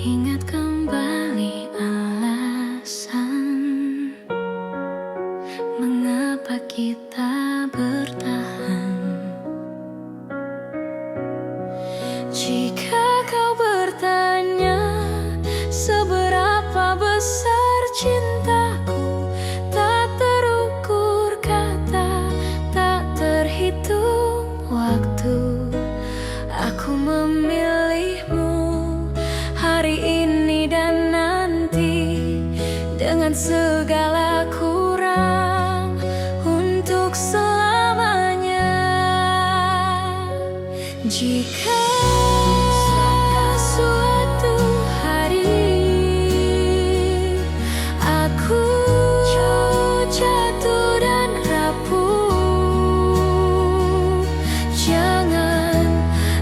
Ingat kembali alasan mengapa kita bertahan. Jika kau bertanya seberapa besar cintaku, tak terukur kata, tak terhitung waktu. Aku memilihmu hari ini dan nanti, dengan segala kurang untuk selamanya. Jika suatu hari aku jatuh dan rapuh, jangan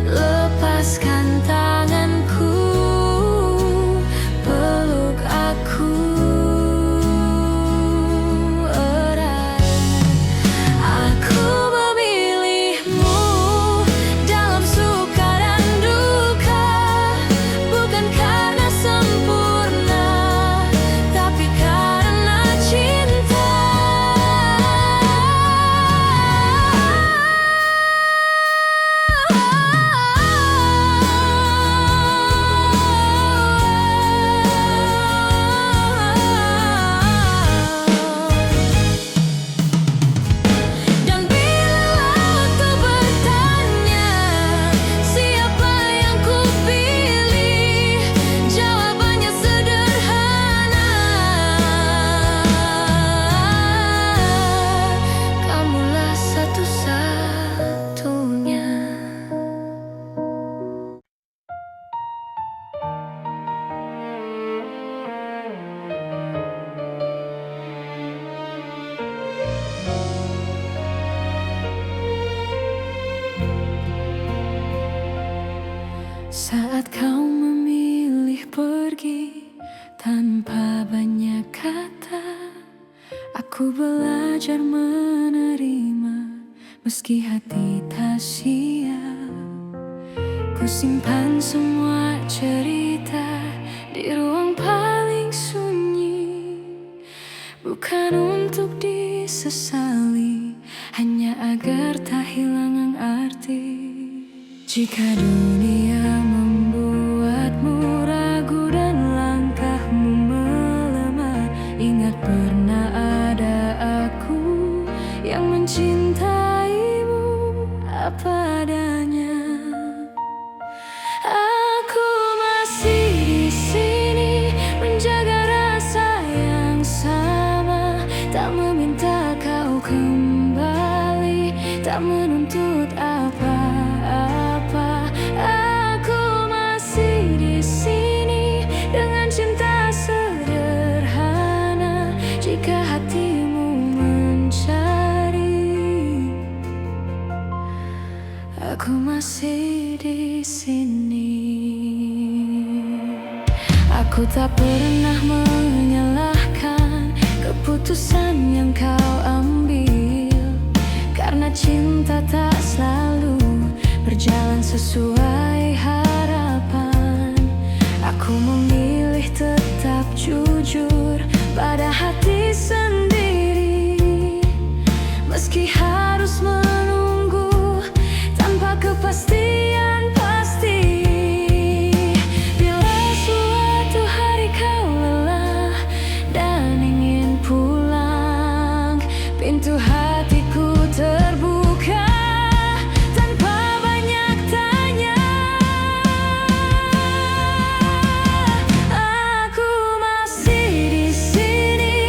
lepaskan tanganku, peluk aku erat. Aku memilihmu dalam suka dan duka, bukan karena sempurna, tapi karena cinta. Dan bila kau bertanya siapa yang kupilih, jawabannya sederhana: kamulah satu-satunya. Saat kau memilih pergi tanpa banyak kata, aku belajar menerima meski hati tak siap. Ku simpan semua cerita di ruang paling sunyi, bukan untuk disesali, hanya agar tak hilang arti. Jika dunia membuatmu ragu dan langkahmu melemah, ingat pernah ada aku yang mencintaimu apa adanya. Aku masih di sini menjaga rasa yang sama, tak meminta kau kembali, tak menuntut apa-apa. Aku masih di sini dengan cinta sederhana, jika hatimu mencari, aku masih di sini. Aku tak pernah menyalahkan keputusan yang kau ambil, karena cinta tak selalu berjalan sesuai harapan. Aku memilih tetap jujur pada hati sendiri, meski harus menunggu tanpa kepastian pasti. Bila suatu hari kau lelah dan ingin pulang, pintu hatiku terbuka tanpa banyak tanya. Aku masih di sini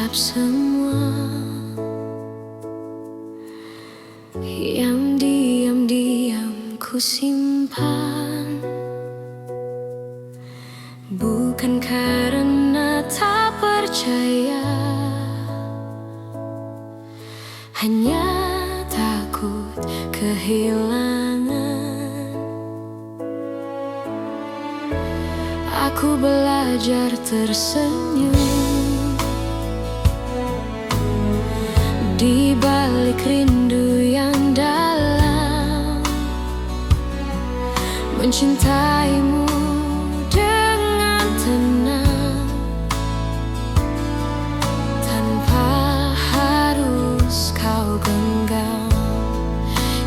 ucap semua yang diam-diam ku simpan, bukan karena tak percaya, hanya takut kehilangan. Aku belajar tersenyum di balik rindu yang dalam, mencintaimu dengan tenang tanpa harus kau genggam.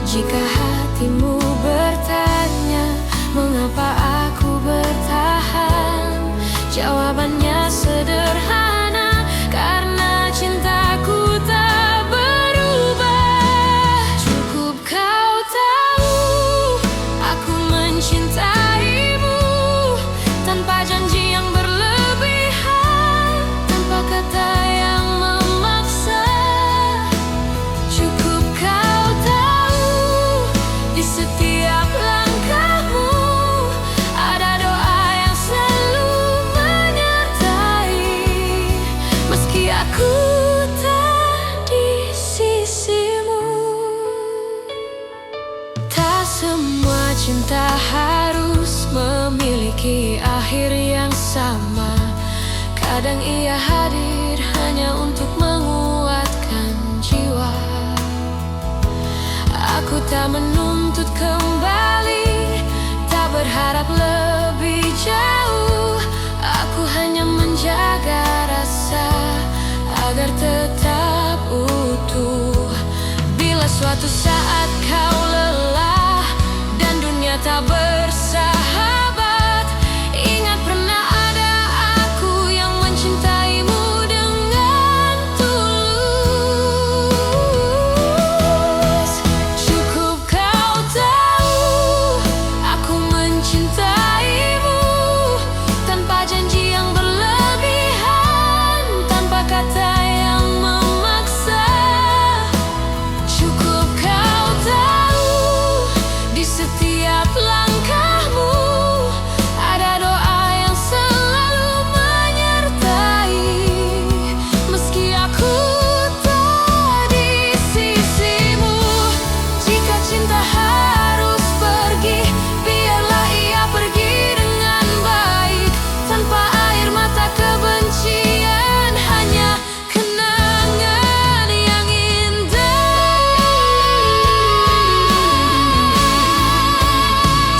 Jika hatimu bertanya mengapa aku bertahan, jawabannya sederhana, karena cintaku tak berubah. Cukup kau tahu aku mencintaimu tanpa janji yang berlebihan, tanpa kata yang memaksa. Cukup kau tahu di setiap langkahmu ada doa yang selalu menyertai, meski aku tak di sisimu. Tak semua cinta harus memiliki akhir yang sama. Kadang ia hadir hanya untuk menguatkan jiwa. Aku tak menuntut kembali, tak berharap lebih jauh. Aku hanya menjaga rasa agar tetap utuh. Bila suatu saat kau lelah dan dunia tak bersahabat, ingat pernah ada aku yang mencintaimu dengan tulus. Cukup kau tahu aku mencintaimu tanpa janji yang berlebihan, tanpa kata yang memaksa. Cukup kau tahu di setiap langkahmu ada doa yang selalu menyertai, meski aku tak di sisimu. Jika cinta harus pergi, biarlah ia pergi dengan baik, tanpa air mata kebencian, hanya kenangan yang indah.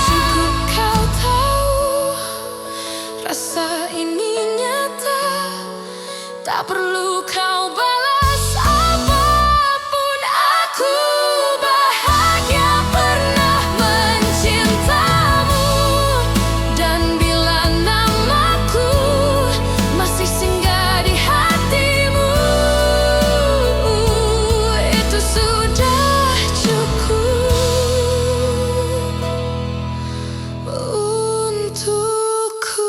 Cukup kau tahu rasa ini nyata, tak perlu kau balas apapun. Aku bahagia pernah mencintamu, dan bila namaku masih singgah di hatimu, itu sudah cukup untukku.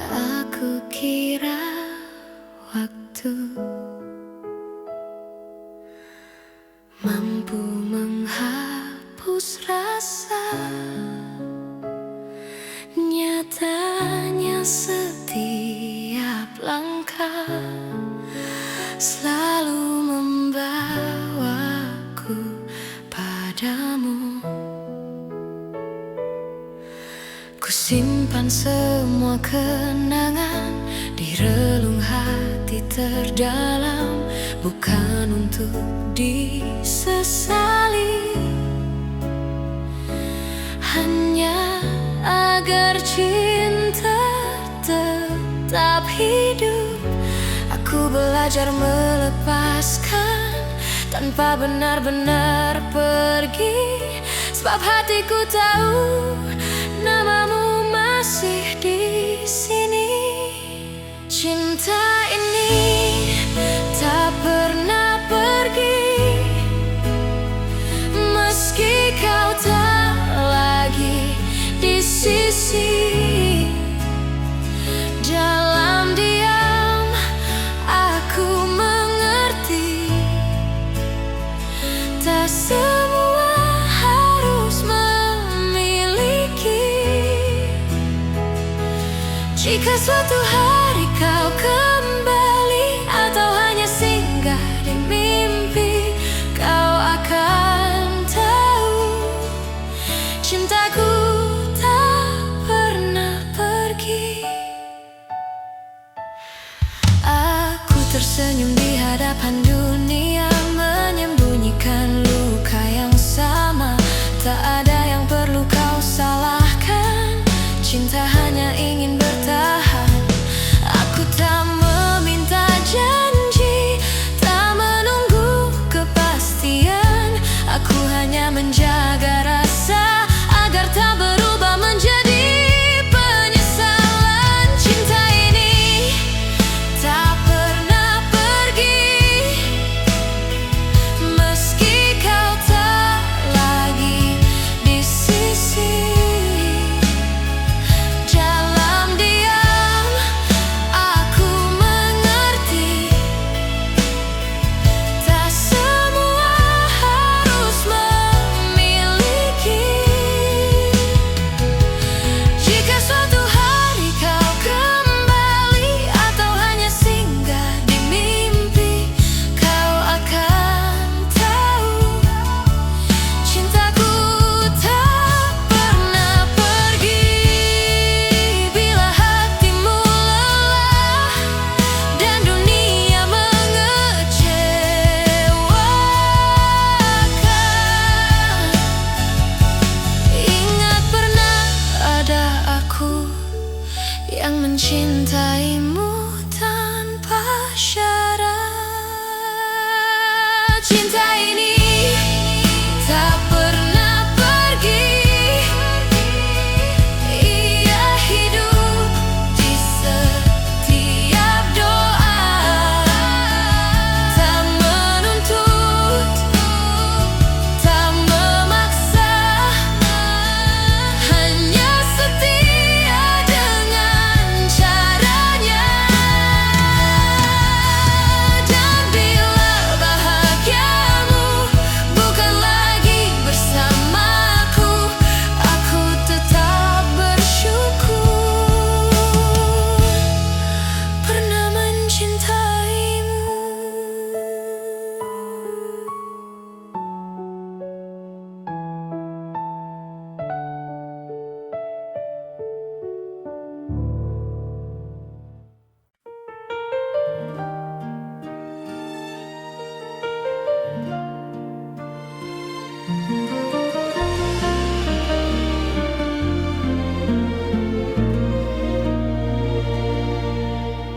Aku kira waktu mampu menghapus rasa, nyatanya setiap langkah selalu membawaku padamu. Ku simpan semua kenangan di relung hati terdalam, bukan untuk disesali, hanya agar cinta tetap hidup. Aku belajar melepaskan tanpa benar-benar pergi. sebab hatiku tahu namamu masih di sini. Cinta ini tak pernah pergi, meski kau tak lagi di sisi. Dalam diam aku mengerti, tak semua harus memiliki. Jika suatu hari kau kembali atau hanya singgah di mimpi, kau akan tahu cintaku tak pernah pergi. Aku tersenyum di hadapan dunia, menyembunyikan luka yang sama. Tak ada yang perlu kau salahkan, cinta hanya ingin bertahan. Aku tak meminta janji, tak menunggu kepastian. Aku hanya menjaga rasa agar tak berubah menjadi penyesalan. Cinta ini tak pernah pergi, meski kau tak lagi di sisi. Dalam diam aku mengerti, tak semua harus memiliki. Jika suatu hari kau kembali atau hanya singgah di mimpi, kau akan tahu cintaku tak pernah pergi. Bila hatimu lelah dan dunia mengecewakan, ingat pernah ada aku yang mencintaimu tanpa syarat. Cinta ini tak pernah pergi, ia hidup di setiap doa. Tak menuntut, tak memaksa, hanya setia dengan caranya. Dan bila bahagiamu bukan lagi bersamaku, aku tetap bersyukur pernah mencintaimu.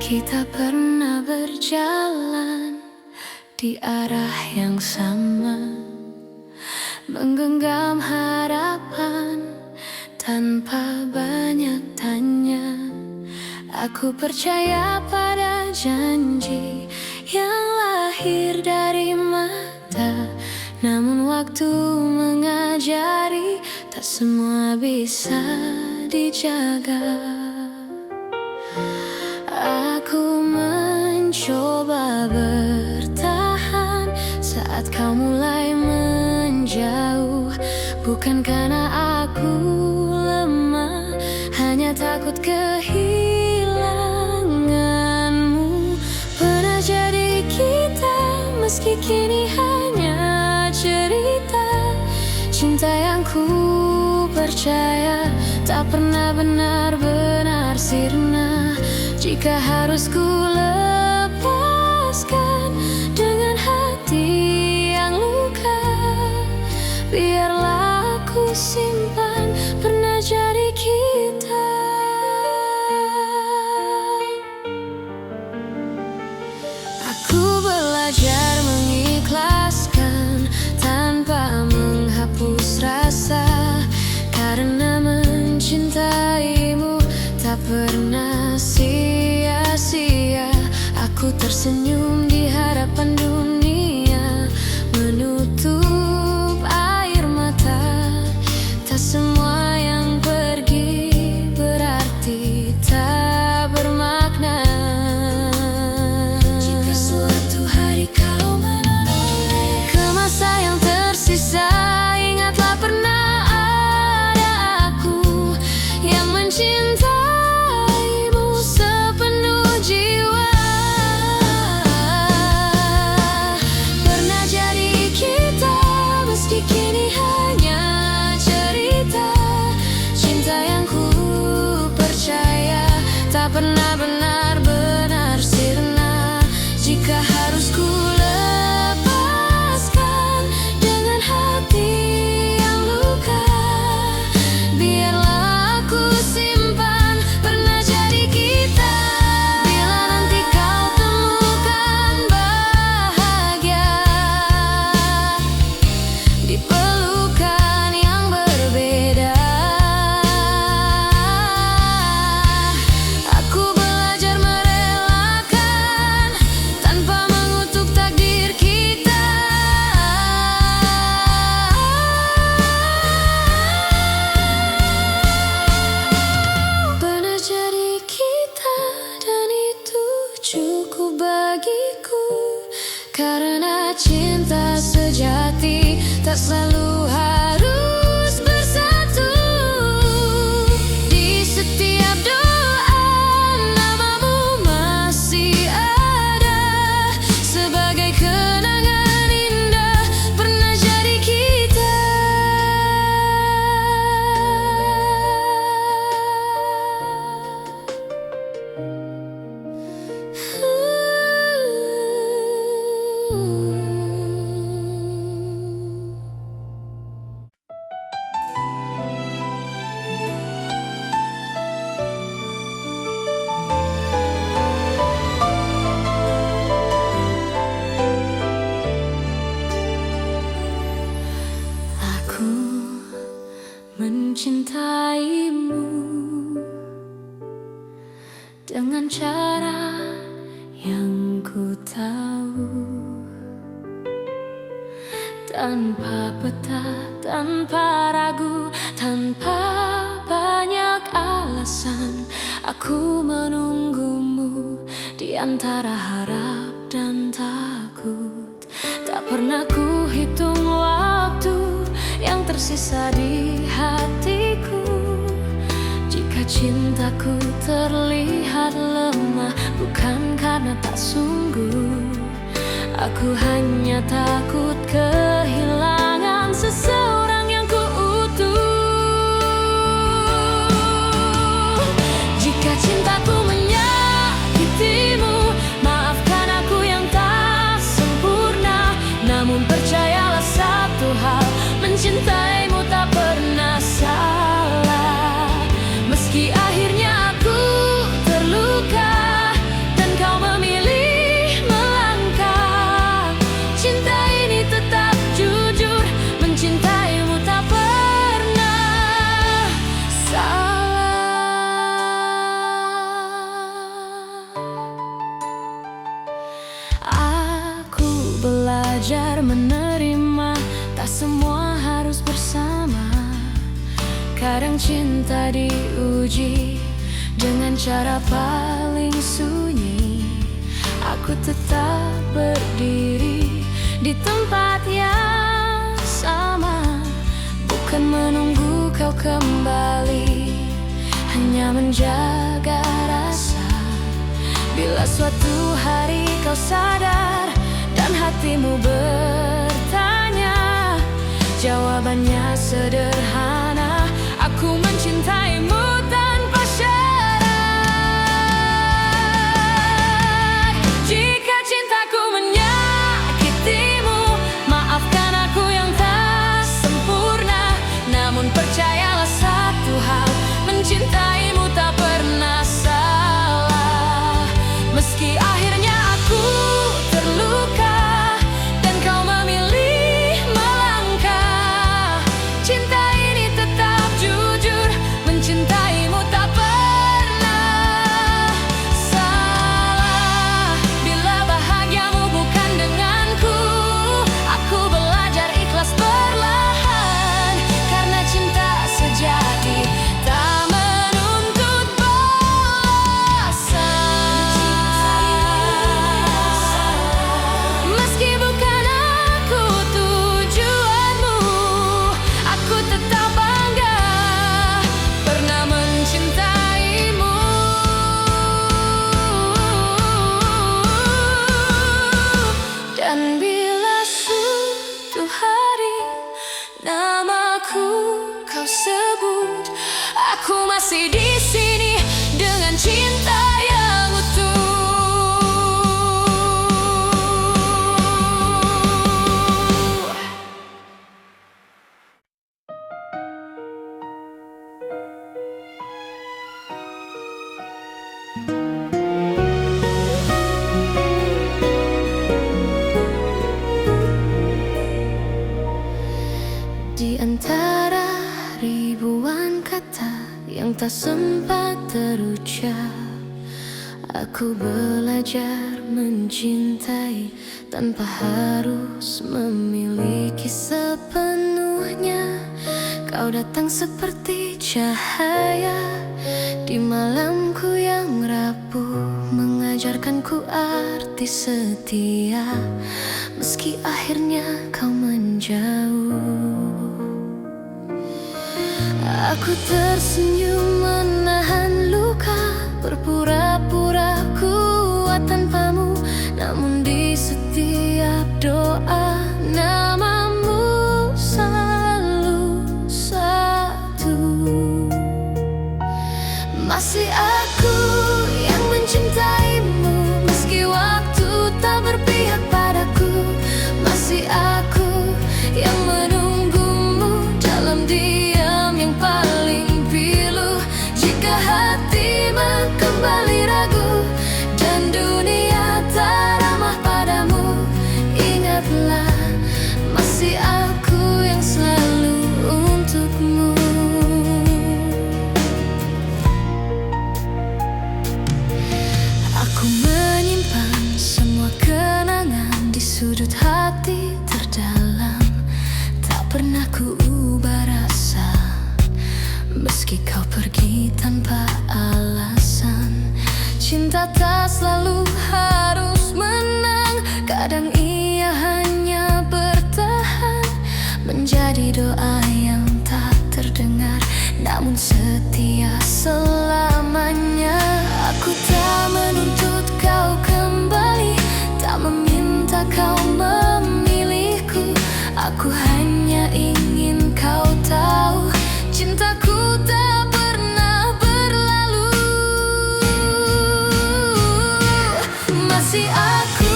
Kita pernah berjalan di arah yang sama, menggenggam harapan tanpa banyak tanya. Aku percaya pada janji yang lahir dari mata, namun waktu mengajari tak semua bisa dijaga. Aku mencoba bertahan saat kau mulai menjauh, bukan karena aku lemah, hanya takut kehilanganmu. Pernah jadi kita, meski kini hanya cerita. Cinta yang ku percaya tak pernah benar-benar sirna. Jika harus ku lepaskan dengan hati yang luka, biarlah aku simpan pernah jadi kita. Aku belajar mengikhlaskan tanpa menghapus rasa. tersenyum di hadapan dunia, menutup air mata. Tak semua yang pergi berarti tak bermakna. Jika suatu hari kau menoleh ke masa yang tersisa, ingatlah pernah ada aku yang mencintaimu sepenuh jiwa. Pernah jadi kita, meski kini hanya cerita. Cinta yang ku percaya tak pernah benar-benar sirna. Jika harus ku lepaskan dengan hati yang luka, biarlah aku simpan pernah jadi kita. Bila nanti kau temukan bahagia di pelukan yang berbeda, aku belajar merelakan tanpa mengutuk takdir kita. Pernah jadi kita, dan itu cukup bagiku. Karena cinta sejati tak selalu harus bersatu. Di setiap doa namamu masih ada, sebagai kenangan indah pernah jadi kita. Aku mencintaimu dengan cara yang ku tahu, tanpa peta, tanpa ragu, tanpa banyak alasan. Aku menunggumu di antara harap dan takut. Tak pernah ku hitung waktu yang tersisa di hatiku. Jika cintaku terlihat lemah, bukan karena tak sungguh. Aku hanya takut kehilangan seseorang yang ku utuh. Jika cintaku menyakitimu, maafkan aku yang tak sempurna. Namun percayalah satu hal, mencintaimu tak pernah salah. Meski akhirnya aku terluka dan kau memilih melangkah, cinta ini tetap jujur, mencintaimu tak pernah salah. Aku belajar menerima, tak semua harus bersama. Kadang cinta diuji dengan cara paling sunyi. Aku tetap berdiri di tempat yang sama, bukan menunggu kau kembali, hanya menjaga rasa. Bila suatu hari kau sadar dan hatimu bertanya, jawabannya sederhana. Aku mencintaimu tanpa syarat. Jika cintaku menyakitimu, maafkan aku yang tak sempurna. Namun percayalah satu hal, mencintaimu tak pernah salah. Meski akhirnya aku terluka dan kau memilih melangkah, cinta ini namaku kau sebut, aku masih di sini dengan cinta yang utuh. Di antara ribuan kata yang tak sempat terucap, aku belajar mencintai tanpa harus memiliki sepenuhnya. Kau datang seperti cahaya di malamku yang rapuh, mengajarkanku arti setia, meski akhirnya kau menjauh. Aku tersenyum menahan luka, berpura-pura kuat tanpamu, namun di setiap doa namamu selalu satu. Masih aku yang mencintaimu, meski waktu tak berpihak padaku. Masih aku yang menunggumu dalam diam yang paling pilu. Jika hatimu kembali ragu dan dunia tak ramah padamu, ingatlah masih aku yang selalu untukmu. Aku menyimpan semua kenangan di sudut hati terdalam, tak pernah ku ubah rasa, meski kau pergi tanpa alasan. Cinta tak selalu harus menang, kadang ia hanya bertahan, menjadi doa yang tak terdengar, namun setia selamanya. Aku tak menuntut kau kembali, tak meminta kau memilihku. Aku hanya ingin kau tahu, cintaku tak pernah berlalu. Masih aku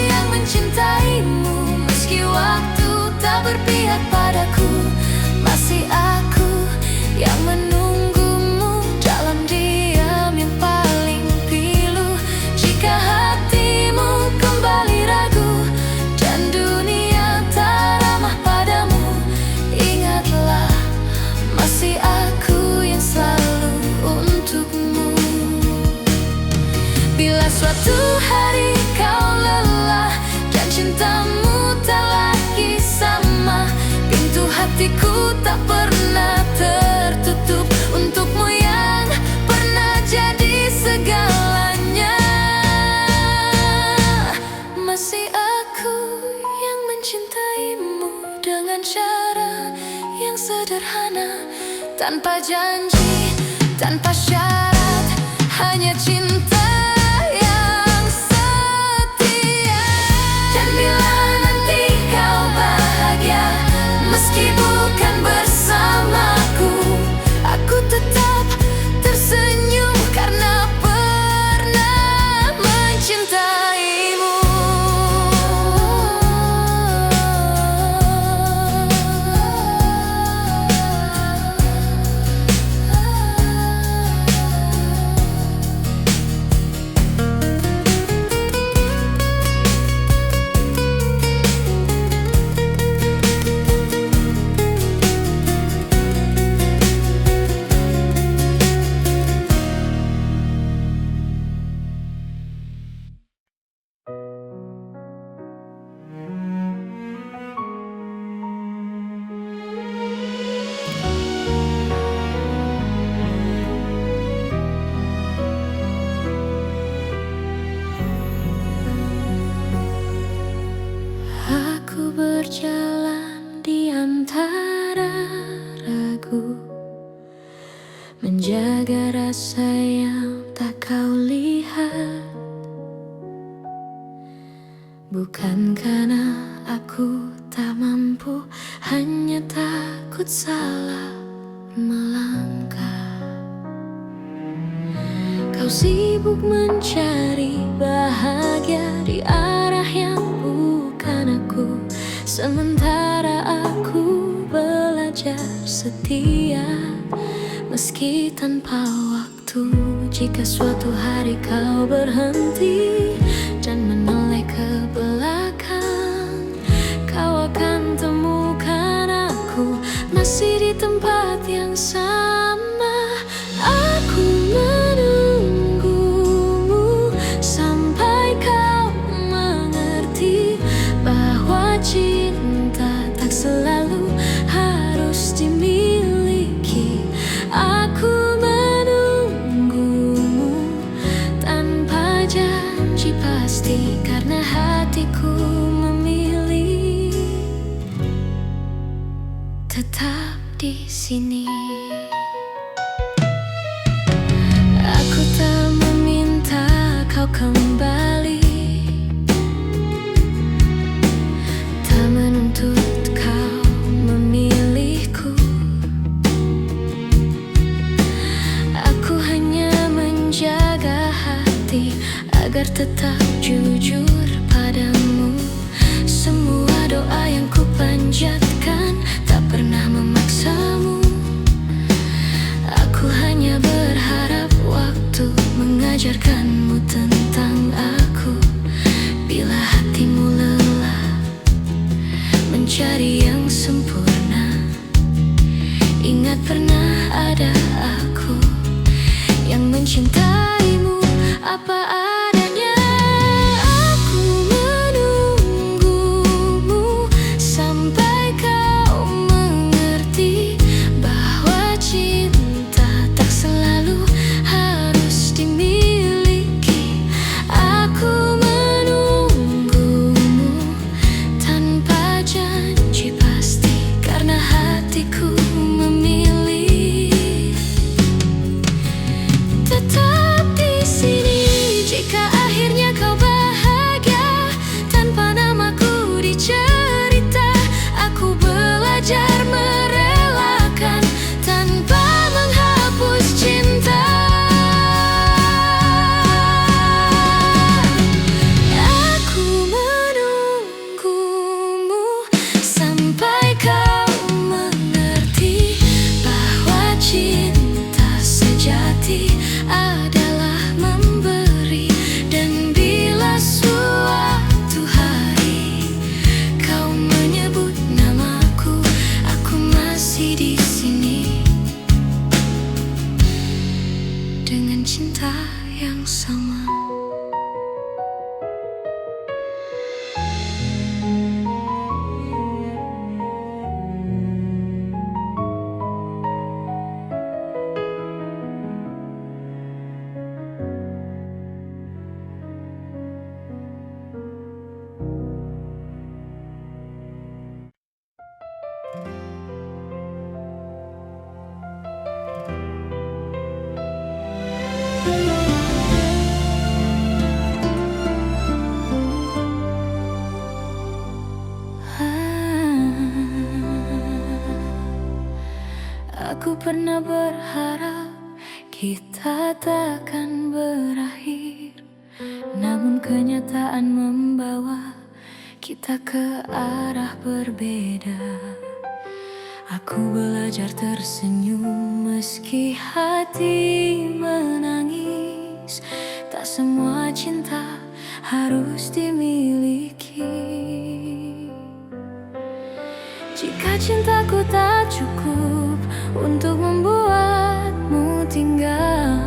yang mencintaimu, meski waktu tak berpihak padaku. Masih aku yang menunggumu dalam diam yang paling pilu. Jika hatimu kembali ragu dan dunia tak ramah padamu, ingatlah masih aku yang selalu untukmu. Bila suatu hari kau lelah dan cintamu tak lagi sama, pintu hatiku tak pernah tertutup untukmu yang pernah jadi segalanya. Masih aku yang mencintaimu dengan cara yang sederhana, tanpa janji, tanpa syarat, hanya cinta yang setia. Dan bila nanti kau bahagia, meski bukan bersamaku, aku tetap tersenyum karena pernah mencintaimu. Berjalan di antara ragu, menjaga rasa yang tak kau lihat. Bukan karena aku tak mampu, hanya takut salah melangkah. Kau sibuk mencari bahagia di arah yang bukan aku, sementara aku belajar setia meski tanpa waktu. Jika suatu hari kau berhenti dan menoleh ke belakang, kau akan temukan aku masih di tempat yang sama. Aku menunggumu sampai kau mengerti bahwa cinta tak selalu harus dimiliki. Aku menunggumu tanpa janji pasti, karena hatiku memilih tetap di sini. Aku tak meminta kau kembali, tak menuntut kau memilihku. Aku hanya menjaga hati agar tetap jujur padamu. Semua doa yang ku panjatkan tak pernah memaksamu. Aku hanya berharap waktu mengajarkanmu tentang aku. Bila hatimu lelah mencari yang sempurna, ingat pernah ada aku yang mencintaimu apa adanya. Aku menunggumu sampai kau mengerti bahwa cinta tak selalu harus dimiliki. Aku menunggumu tanpa janji pasti, karena hatiku memilih tetap di sini. Jika akhirnya kau bahagia tanpa namaku dicerita, aku belajar merelakan tanpa menghapus cinta. Aku menunggumu sampai kau mengerti bahwa cinta sejati adalah memberi. Dan bila suatu hari kau menyebut namaku, aku masih di sini dengan cinta yang sama. Aku pernah berharap kita takkan berakhir, namun kenyataan membawa kita ke arah berbeda. Aku belajar tersenyum meski hati menangis. Tak semua cinta harus dimiliki. Jika cintaku tak cukup untuk membuatmu tinggal,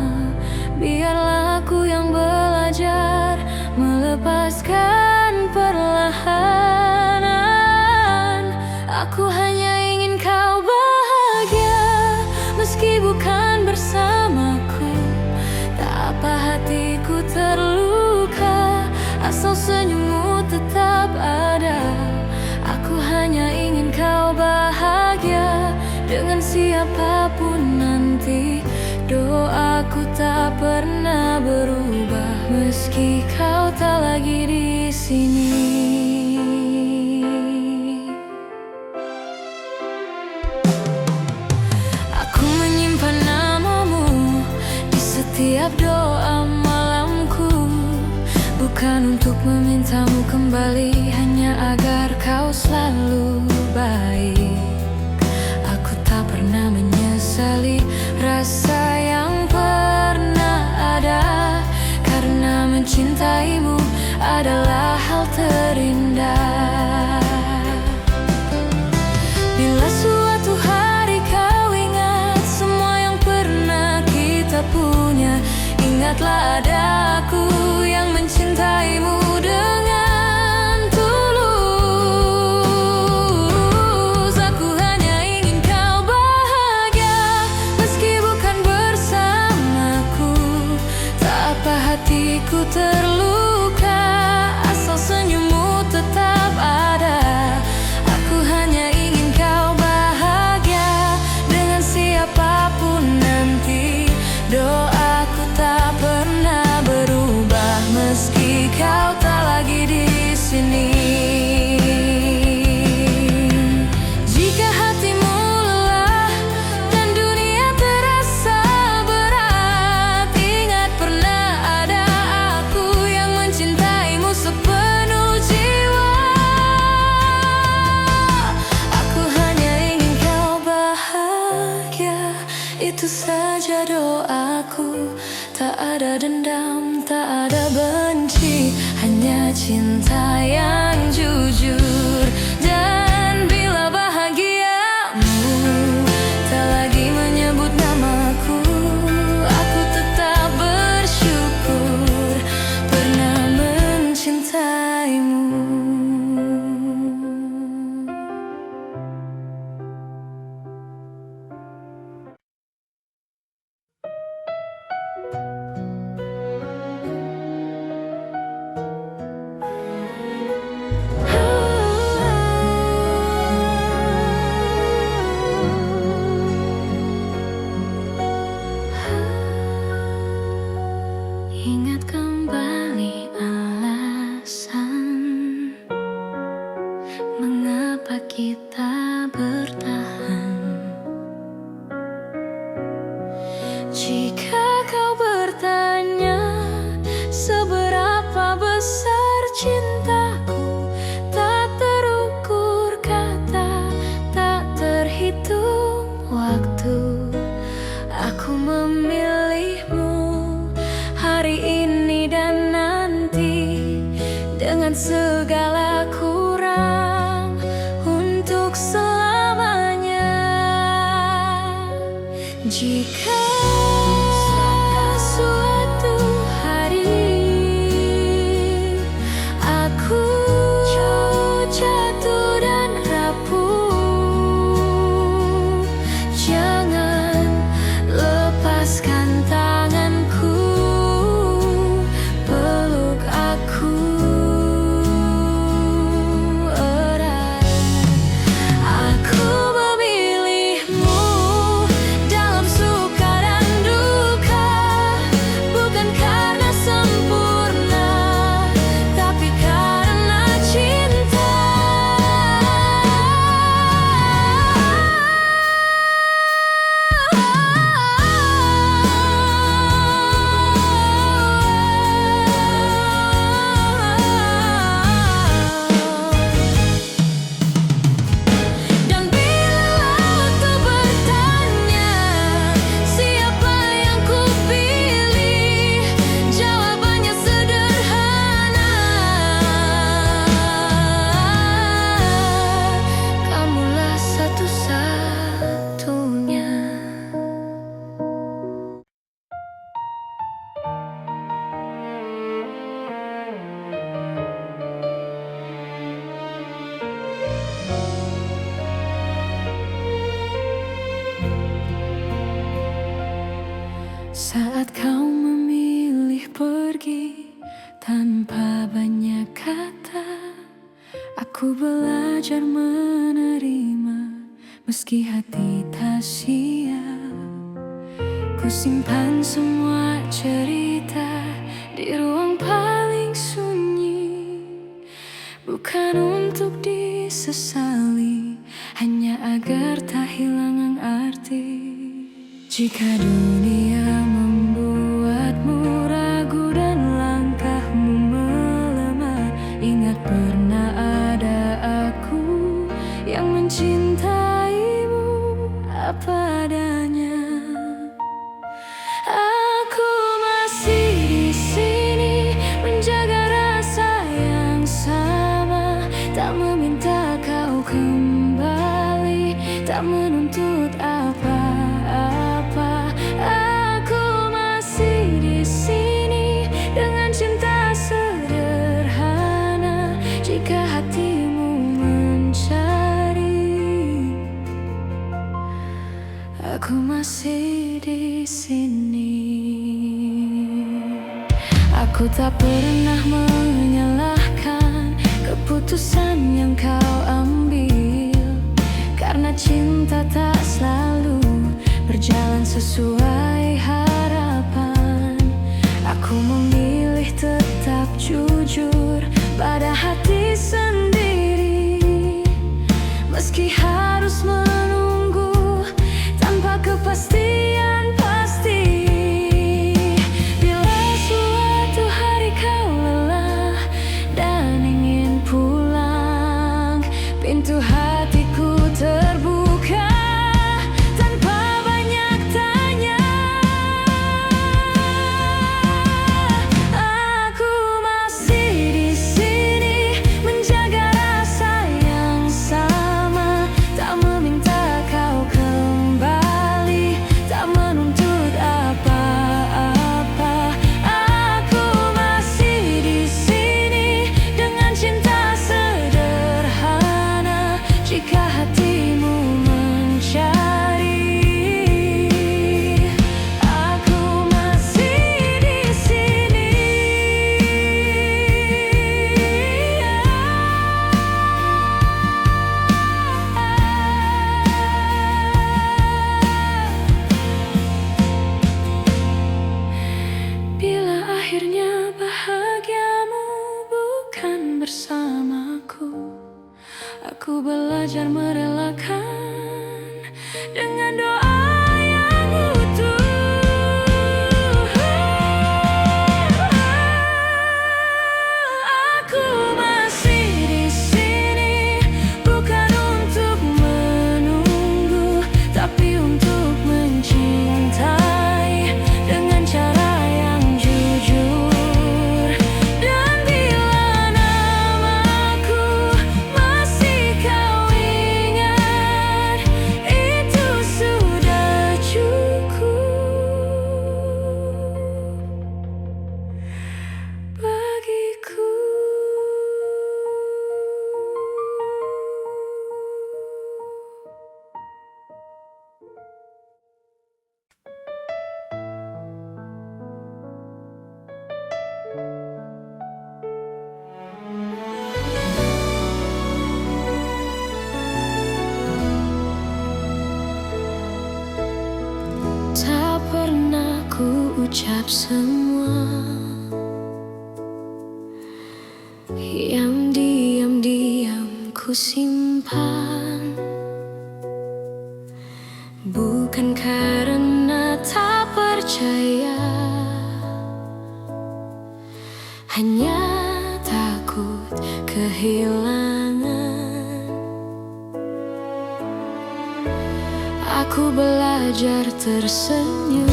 biarlah aku yang belajar melepaskan perlahanan. Aku hanya ingin kau bahagia meski bukan bersamaku. Tak apa hatiku terluka asal senyummu tetap ada. Aku hanya ingin kau bahagia dengan siapapun nanti. Doaku tak pernah berubah meski kau tak lagi di sini. Bukan untuk memintamu kembali, hanya agar kau selalu baik. Aku tak pernah menyesali rasa yang pernah ada, karena mencintaimu adalah hal terindah. Bila suatu hari kau ingat semua yang pernah kita punya, ingatlah ada aku yang mencintaimu dengan tulus. Aku hanya ingin kau bahagia, meski bukan bersamaku. Tak apa hatiku terluka, asal senyummu tetap ada. Aku hanya ingin kau bahagia dengan siapapun nanti. Doaku tak pernah berubah meski kau tak lagi di sini. Jika hatimu lelah dan dunia terasa berat, ingat pernah ada aku yang mencintaimu sepenuh jiwa. Aku hanya ingin kau bahagia, itu saja doaku. Tak ada dendam, tak ada benci, hanya cinta yang jujur. Dan bila bahagiamu tak lagi menyebut namaku, aku tetap bersyukur pernah mencintaimu. Ingat kembali alasan mengapa kita bertahan. Jika kau bertanya seberapa besar cintaku, tak terukur kata, tak terhitung waktu. Aku memilihmu hari ini dan nanti, dengan segala kurang untuk selamanya. Jika suatu hari aku jatuh dan rapuh, jangan lepaskan tanganku, peluk aku erat. Aku memilihmu dalam suka dan duka, bukan karena sempurna, tapi karena cinta. Dan bila waktu bertanya siapa yang kupilih, jawabannya sederhana, kamulah satu-satunya. Saat kau memilih pergi tanpa banyak kata, aku belajar menerima meski hati tak siap. Ku simpan semua cerita di ruang paling sunyi, bukan untuk disesali, hanya agar tak hilang arti. Jika dunia membuatmu ragu dan langkahmu apa adanya. Aku masih di sini menjaga rasa yang sama, tak meminta kau kembali, tak menuntut apa-apa. Aku masih di sini dengan cinta sederhana. Jika hatimu mencari, aku masih di sini. Aku tak pernah menyalahkan keputusan yang kau ambil, karena cinta tak selalu berjalan sesuai harapan. Aku memilih tetap jujur pada hati sendiri, meski harus menunggu tanpa kepastian pasti. Bila suatu hari kau lelah dan ingin pulang, pintu hatiku terbuka tanpa banyak tanya. Aku masih di sini menjaga rasa yang sama, tak meminta kau kembali, tak menuntut apa-apa. Aku masih di sini dengan cinta sederhana. Jika hatimu mencari, aku masih di sini. Bila akhirnya bahagiamu bukan bersamaku, aku belajar merelakan dengan doa yang utuh. Aku masih di sini bukan untuk menunggu, tapi untuk mencintai dengan cara yang jujur. Dan bila namaku masih kau ingat, itu sudah cukup bagiku. Tak pernah ku ucap semua yang diam-diam ku simpan, bukan karena tak percaya, hanya takut kehilangan. Aku belajar tersenyum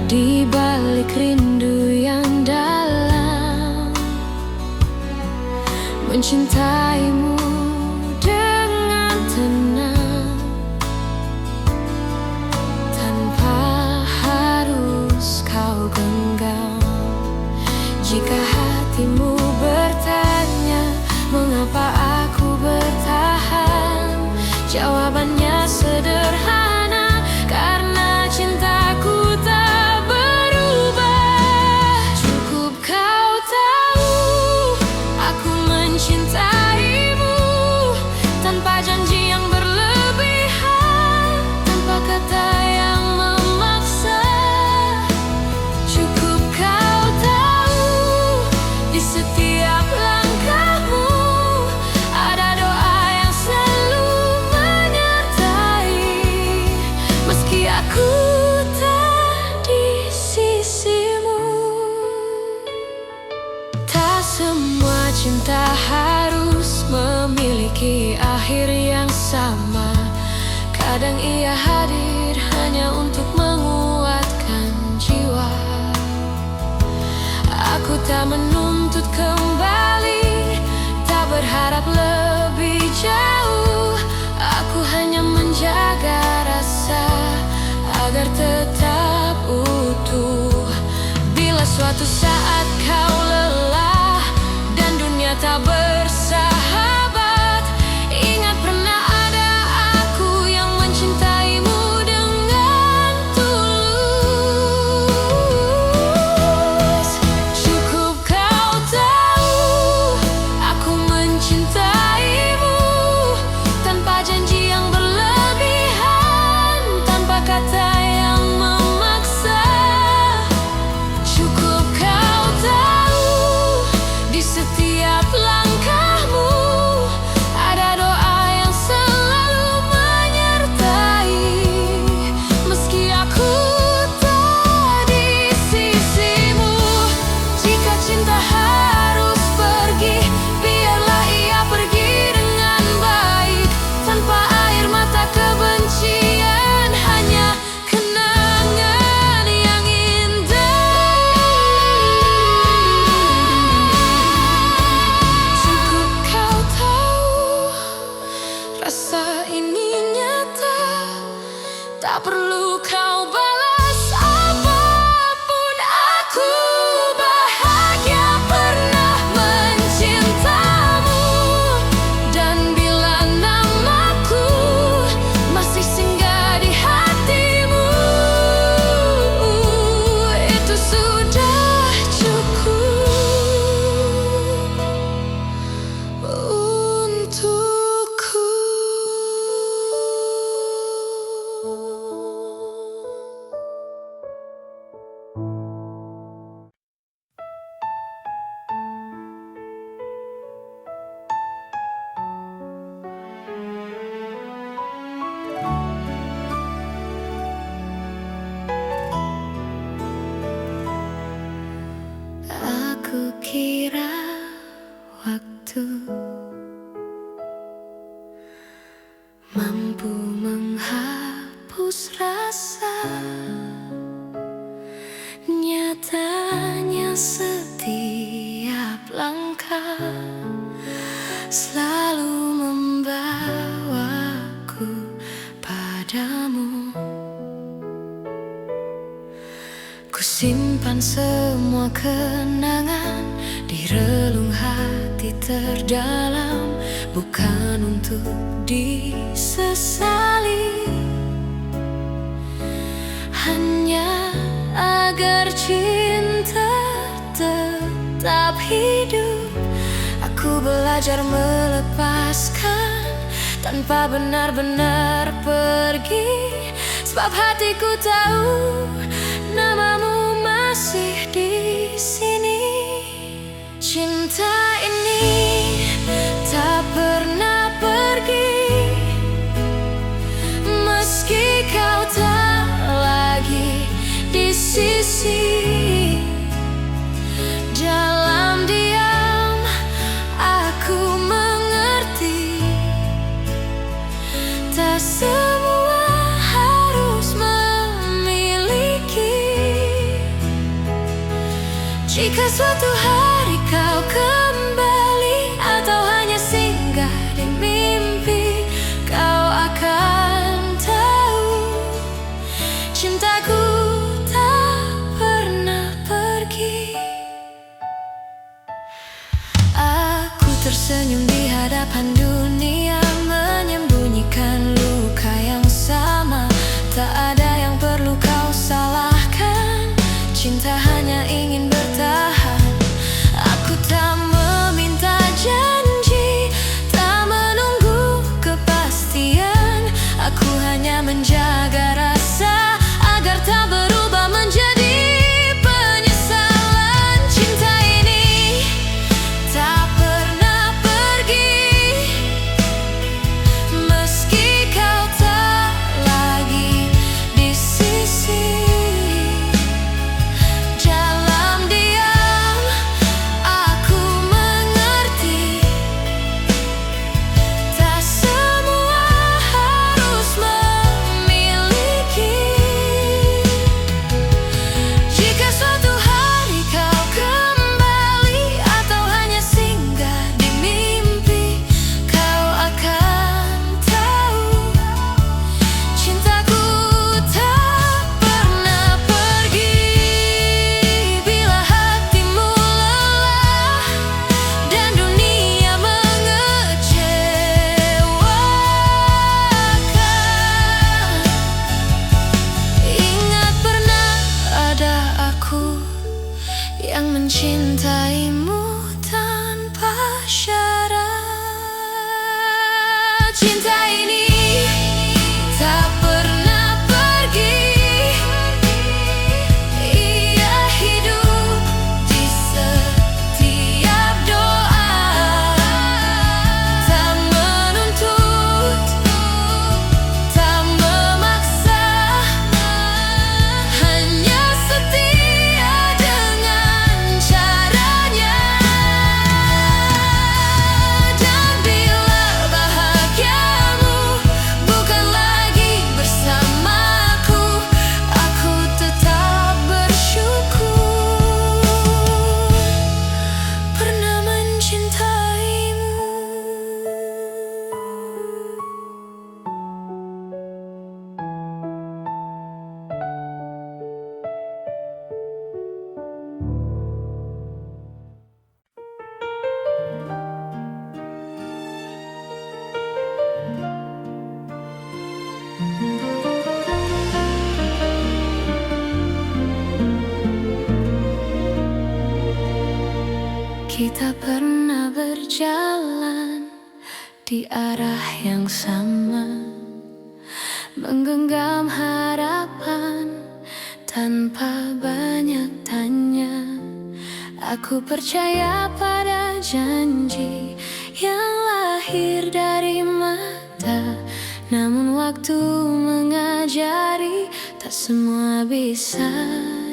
di balik rindu yang dalam, mencintaimu dengan tenang, tanpa harus kau genggam. Jika hatimu bertanya mengapa aku bertahan, jawabannya sederhana, karena cintaku tak berubah. Cukup kau tahu aku mencintaimu, tanpa janji yang berlebihan, tanpa kata yang memaksa. Cukup kau tahu di setiap langkahmu ada doa yang selalu menyertai, meski aku tak di sisimu. Tak semua cinta harus memiliki akhir yang bersama. Kadang ia hadir hanya untuk menguatkan jiwa. Aku tak menuntut kembali, tak berharap lebih jauh. Aku hanya menjaga rasa agar tetap utuh. Bila suatu saat kau lelah dan dunia tak bersahabat, ingat pernah ada aku yang mencintaimu dengan tulus. Cukup kau tahu aku mencintaimu, tanpa janji yang berlebihan, tanpa kata yang memaksa. Cukup kau tahu di setiap langkahmu ada doa yang selalu menyertai. Meski aku tak di sisimu, jika cinta harus pergi, biarlah ia pergi dengan baik, tanpa air mata kebencian, hanya kenangan yang indah. Cukup kau tahu rasa ini nyata, tak perlu kau balas apapun. Aku bahagia pernah mencintamu, dan bila namaku masih singgah di hatimu, itu sudah cukup untukku. Aku kira waktu mampu menghapus rasa, nyatanya setiap langkah selalu membawaku padamu. Ku simpan semua kenangan di relung hati terdalam, bukan untuk disesali, hanya agar cinta tetap hidup. Aku belajar melepaskan tanpa benar-benar pergi, sebab hatiku tahu namamu masih di sini. Cinta ini tak pernah pergi, meski kau tak lagi di sisi. Dalam diam aku mengerti, tak semua harus memiliki. Jika suatu hari kau kembali atau hanya singgah di mimpi, kau akan tahu cintaku tak pernah pergi. Aku tersenyum di hadapan dunia, menyembunyikan luka yang sama. Tak ada yang perlu kau salahkan, cinta hanya ingin bertahan. cinta ini tak pernah pergi. Ia hidup di setiap doa, tak menuntut, tak memaksa, hanya setia dengan caranya. Dan bila bahagiamu bukan lagi bersamaku, aku tetap bersyukur pernah mencintaimu. Kita pernah berjalan di arah yang sama, menggenggam harapan tanpa banyak tanya. Aku percaya pada janji yang lahir dari mata, namun waktu mengajari tak semua bisa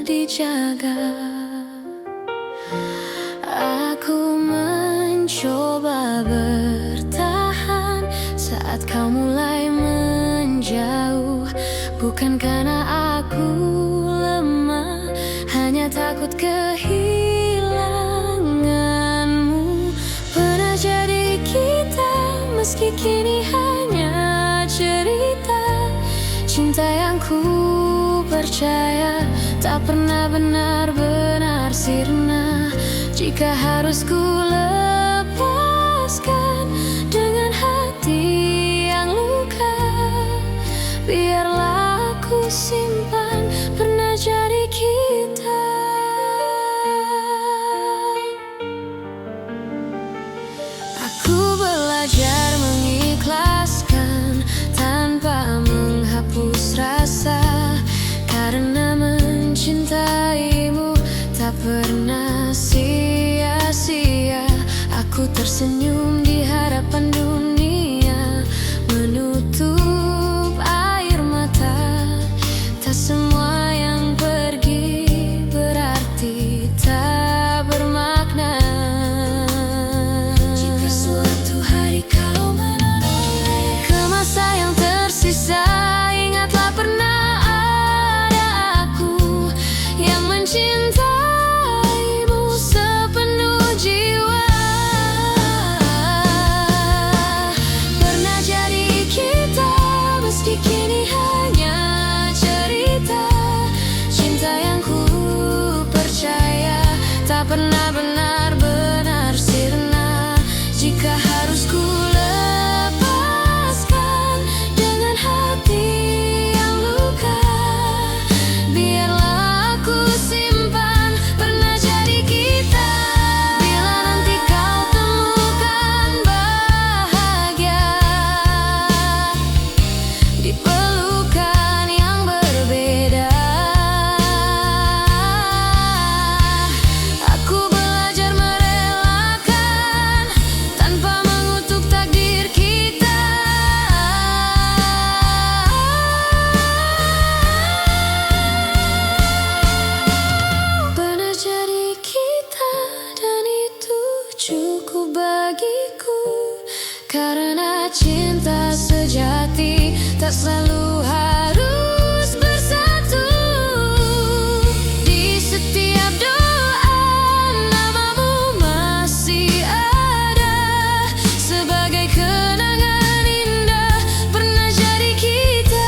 dijaga. Aku mencoba bertahan saat kau mulai menjauh, bukan karena aku lemah, hanya takut kehilanganmu. Pernah jadi kita, meski kini hanya cerita. Cinta yang ku percaya tak pernah benar-benar sirna. Jika harus ku lepaskan dengan hati yang luka, biarlah aku simpan pernah jadi kita. Aku belajar mengikhlaskan tanpa menghapus rasa, karena mencintaimu tak pernah sia-sia. Aku tersenyum di hadapan dunia, menutup air mata. Tak semua yang pergi berarti tak bermakna. Jika suatu hari kau menoleh ke masa yang tersisa, ingatlah pernah ada aku yang mencintai pernah benar-benar sirna. Jika harus ku lepaskan dengan hati yang luka, biarlah aku simpan pernah jadi kita. Bila nanti kau temukan bahagia di pelukan yang berbeda, cukup bagiku. Karena cinta sejati tak selalu harus bersatu. Di setiap doa namamu masih ada, sebagai kenangan indah pernah jadi kita.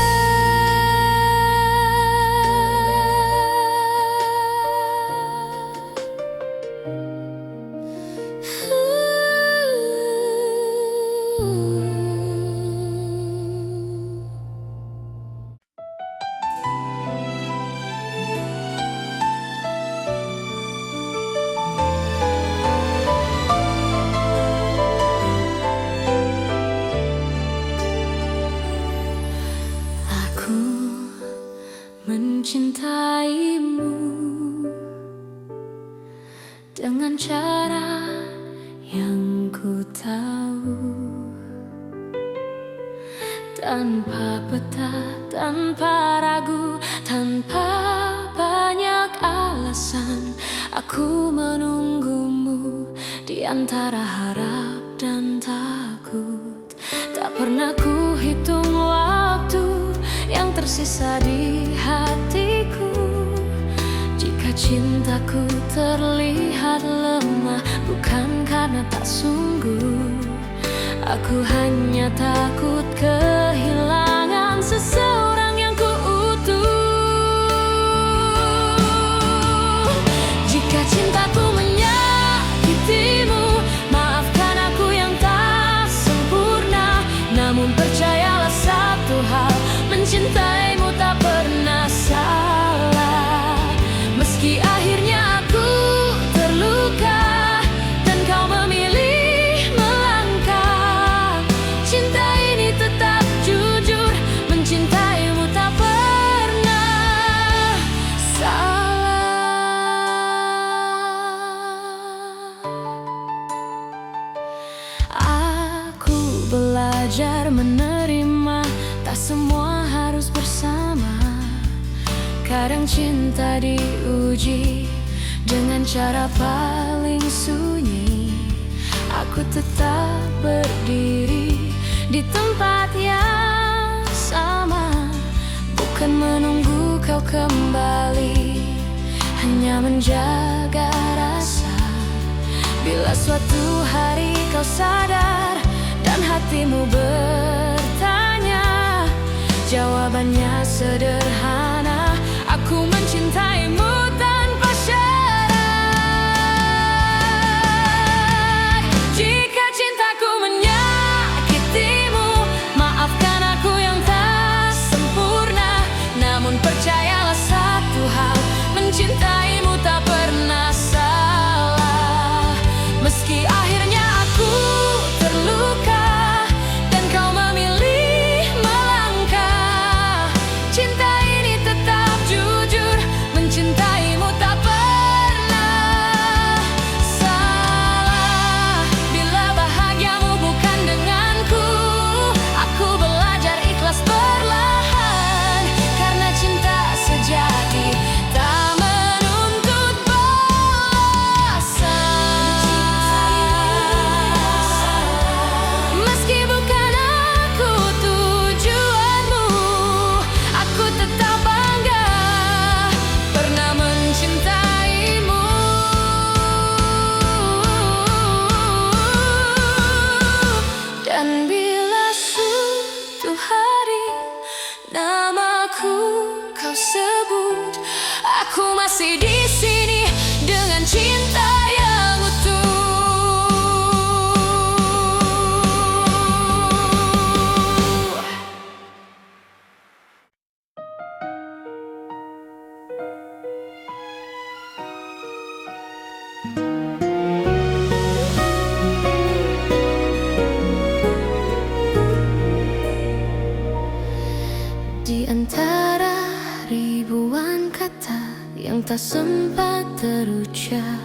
dengan cara yang ku tahu, tanpa peta, tanpa ragu, tanpa banyak alasan. Aku menunggumu di antara harap dan takut. Tak pernah ku hitung waktu yang tersisa di hatiku. Jika cintaku terlihat lemah, bukan karena tak sungguh. Aku hanya takut kehilangan seseorang yang ku utuh. Jika cintaku menyakitimu, maafkan aku yang tak sempurna. Namun percayalah satu hal, mencintaimu tak pernah salah. Meski akhirnya aku terluka dan kau memilih melangkah, cinta ini tetap jujur, mencintaimu tak pernah salah. Aku belajar menerima, tak semua harus bersama. Kadang cinta diuji dengan cara paling sunyi. Aku tetap berdiri di tempat yang sama, bukan menunggu kau kembali, hanya menjaga rasa. Bila suatu hari kau sadar dan hatimu bertanya, jawabannya sederhana: aku mencintaimu tanpa syarat. Jika cintaku menyakitimu, maafkan aku yang tak sempurna. Namun percayalah satu hal, mencintaimu tak pernah salah. Meski akhirnya aku terluka dan kau memilih melangkah, cinta ini tetap jujur, mencintaimu tak pernah salah. Bila bahagiamu bukan denganku, aku belajar ikhlas perlahan, karena cinta sejati tak menuntut balasan. Meski bukan aku tujuanmu, aku tetap bangga pernah mencintaimu. Dan bila suatu hari namaku kau sebut, aku masih di sini dengan cinta yang utuh. Di antara ribuan kata yang tak sempat terucap,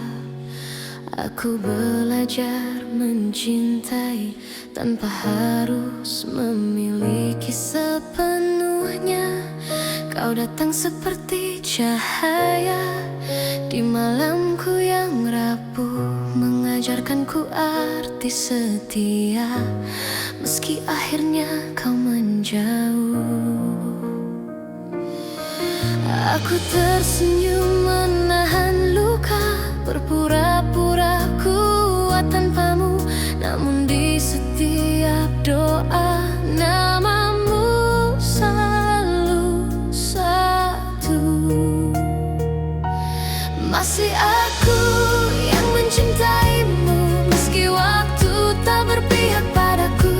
aku belajar mencintai tanpa harus memiliki sepenuhnya. Kau datang seperti cahaya di malamku yang rapuh, mengajarkanku arti setia. Meski akhirnya kau menjauh, aku tersenyum menahan luka, berpura-pura kuat tanpamu. Namun di setiap doa, namamu selalu satu. Masih aku yang mencintaimu, meski waktu tak berpihak padaku.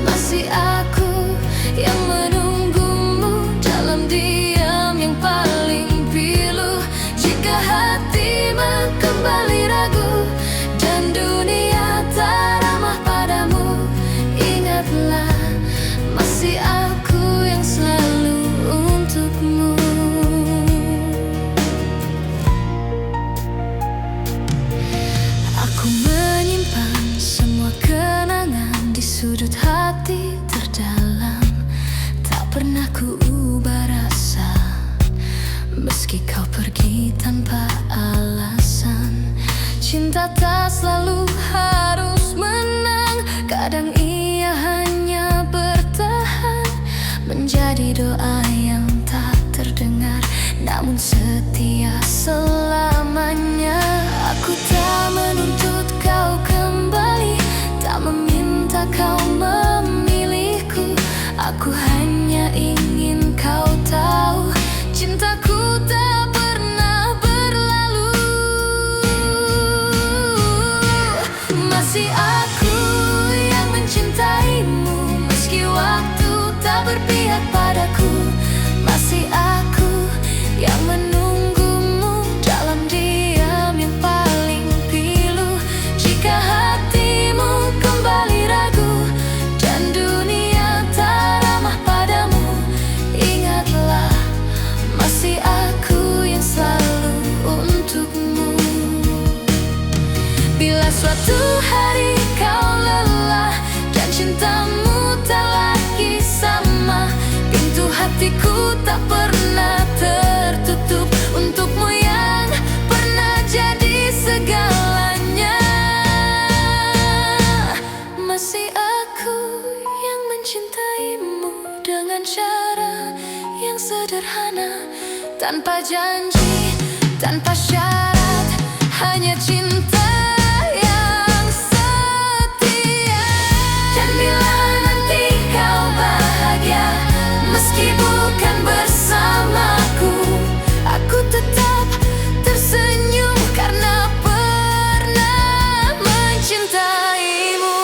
Masih aku yang menunggumu dalam diam yang paling pilu. Jika hati kembali ragu dan dunia tak ramah padamu, ingatlah masih aku yang selalu untukmu. sudut hati terdalam, tak pernah ku ubah rasa. Meski kau pergi tanpa alasan, cinta tak selalu harus menang. Kadang ia hanya bertahan, menjadi doa yang tak terdengar, namun setia selamanya. Aku tak menuntut kau kembali, tak meminta kau memilihku. Aku hanya ingin kau tahu, cintaku tak pernah berlalu. Masih aku yang mencintaimu, meski waktu tak berpihak padaku. Masih aku yang menunggumu dalam diam yang paling pilu. Jika hatimu kembali ragu dan dunia tak ramah padamu, ingatlah masih aku yang selalu untukmu. Bila suatu hari kau lelah dan cintamu tak lagi sama, pintu hatiku tak pernah tertutup untukmu yang pernah jadi segalanya. Masih aku yang mencintaimu dengan cara yang sederhana, tanpa janji, tanpa syarat, hanya cinta yang setia. Dan bila nanti kau bahagia, meski bukan bersamaku, aku tetap tersenyum karena pernah mencintaimu.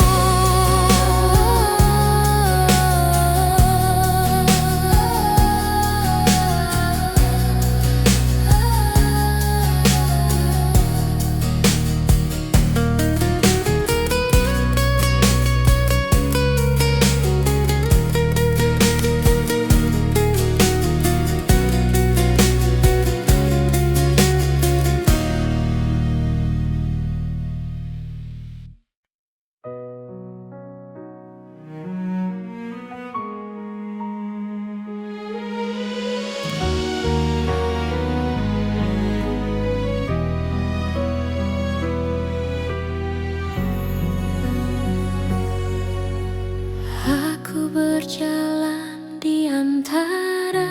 Aku berjalan di antara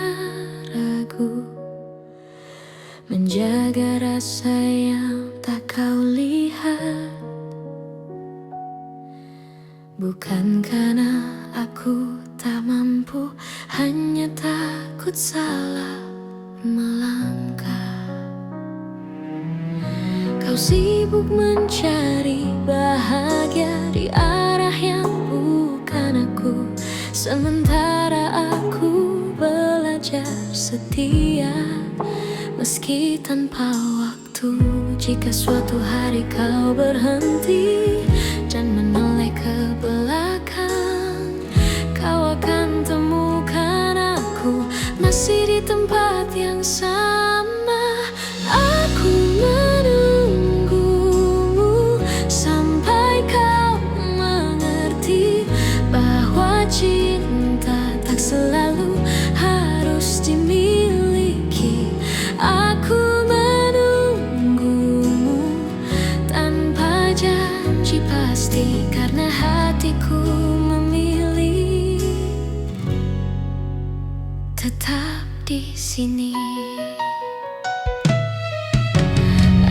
ragu, menjaga rasa yang tak kau lihat. Bukan karena aku tak mampu, hanya takut salah melangkah. Kau sibuk mencari bahagia di arah yang bukan aku, sementara aku belajar setia meski tanpa waktu. Jika suatu hari kau berhenti dan menoleh ke belakang, kau akan temukan aku masih di tempat yang sama. Aku menunggumu sampai kau mengerti bahwa cinta tak selalu harus dimiliki. Aku menunggumu tanpa janji pasti, karena hatiku memilih tetap di sini.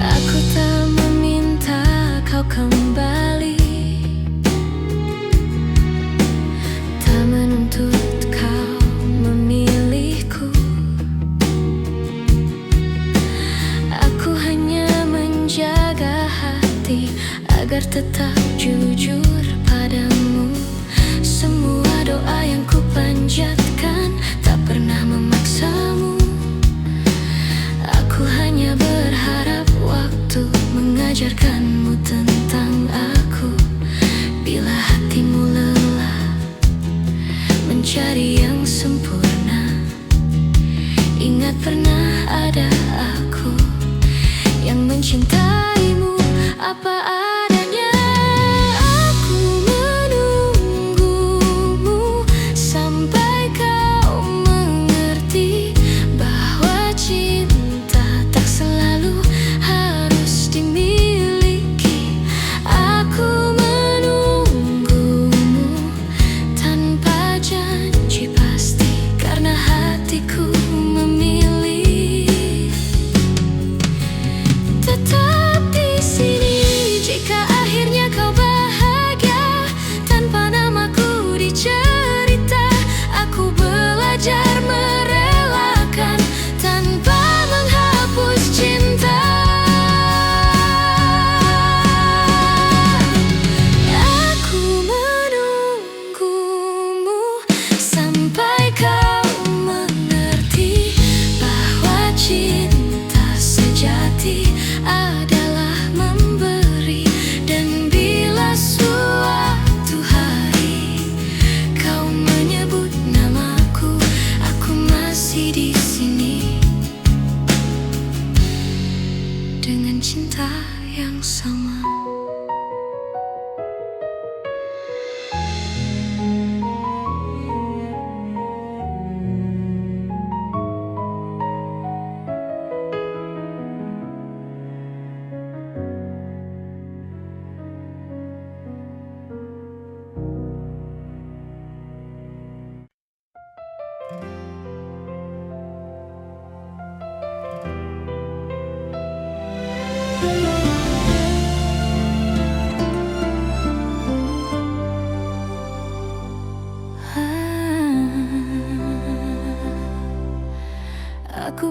Aku tak meminta kau kembali, tak menuntut kau memilihku. Aku hanya menjaga hati agar tetap jujur padamu. Semua doa yang ku panjatkan tak pernah memaksamu. Aku hanya berharap waktu mengajarkanmu tentang aku. Bila hatimu lelah mencari yang sempurna, ingat pernah ada aku yang mencintaimu apa adanya. Aku menunggu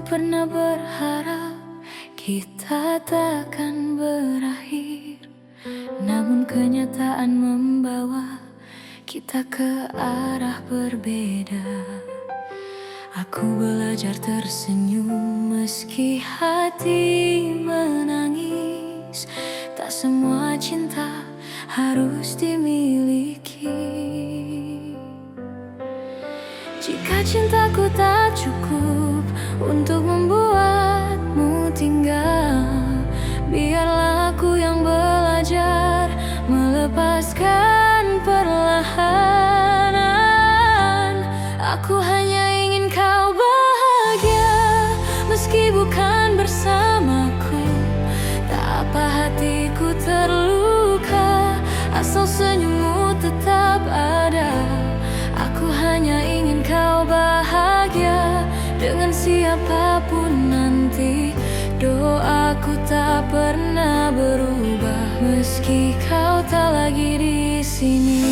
pernah berharap kita takkan berakhir, namun kenyataan membawa kita ke arah berbeda. Aku belajar tersenyum meski hati menangis. Tak semua cinta harus dimiliki. Jika cintaku tak cukup untuk membuatmu tinggal, biarlah aku yang belajar melepaskan perlahan. Aku hanya ingin kau bahagia, meski bukan bersamaku. Tak apa hatiku terluka, asal senyummu tetap ada. Aku hanya ingin kau bahagia dengan siapapun nanti. Doaku tak pernah berubah meski kau tak lagi di sini.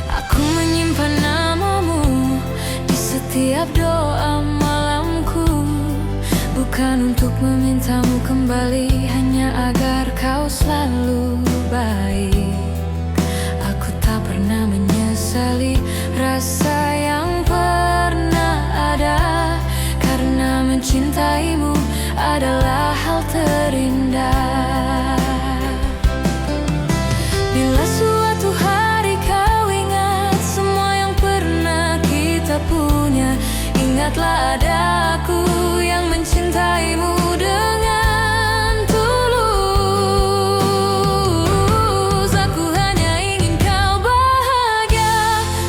Aku menyimpan namamu di setiap doa malamku, bukan untuk memintamu kembali, hanya agar kau selalu baik. Aku tak pernah menyesali rasa yang pernah ada, karena mencintaimu adalah hal terindah. Bila suatu hari kau ingat semua yang pernah kita punya, ingatlah ada aku yang mencintaimu dengan tulus. Aku hanya ingin kau bahagia,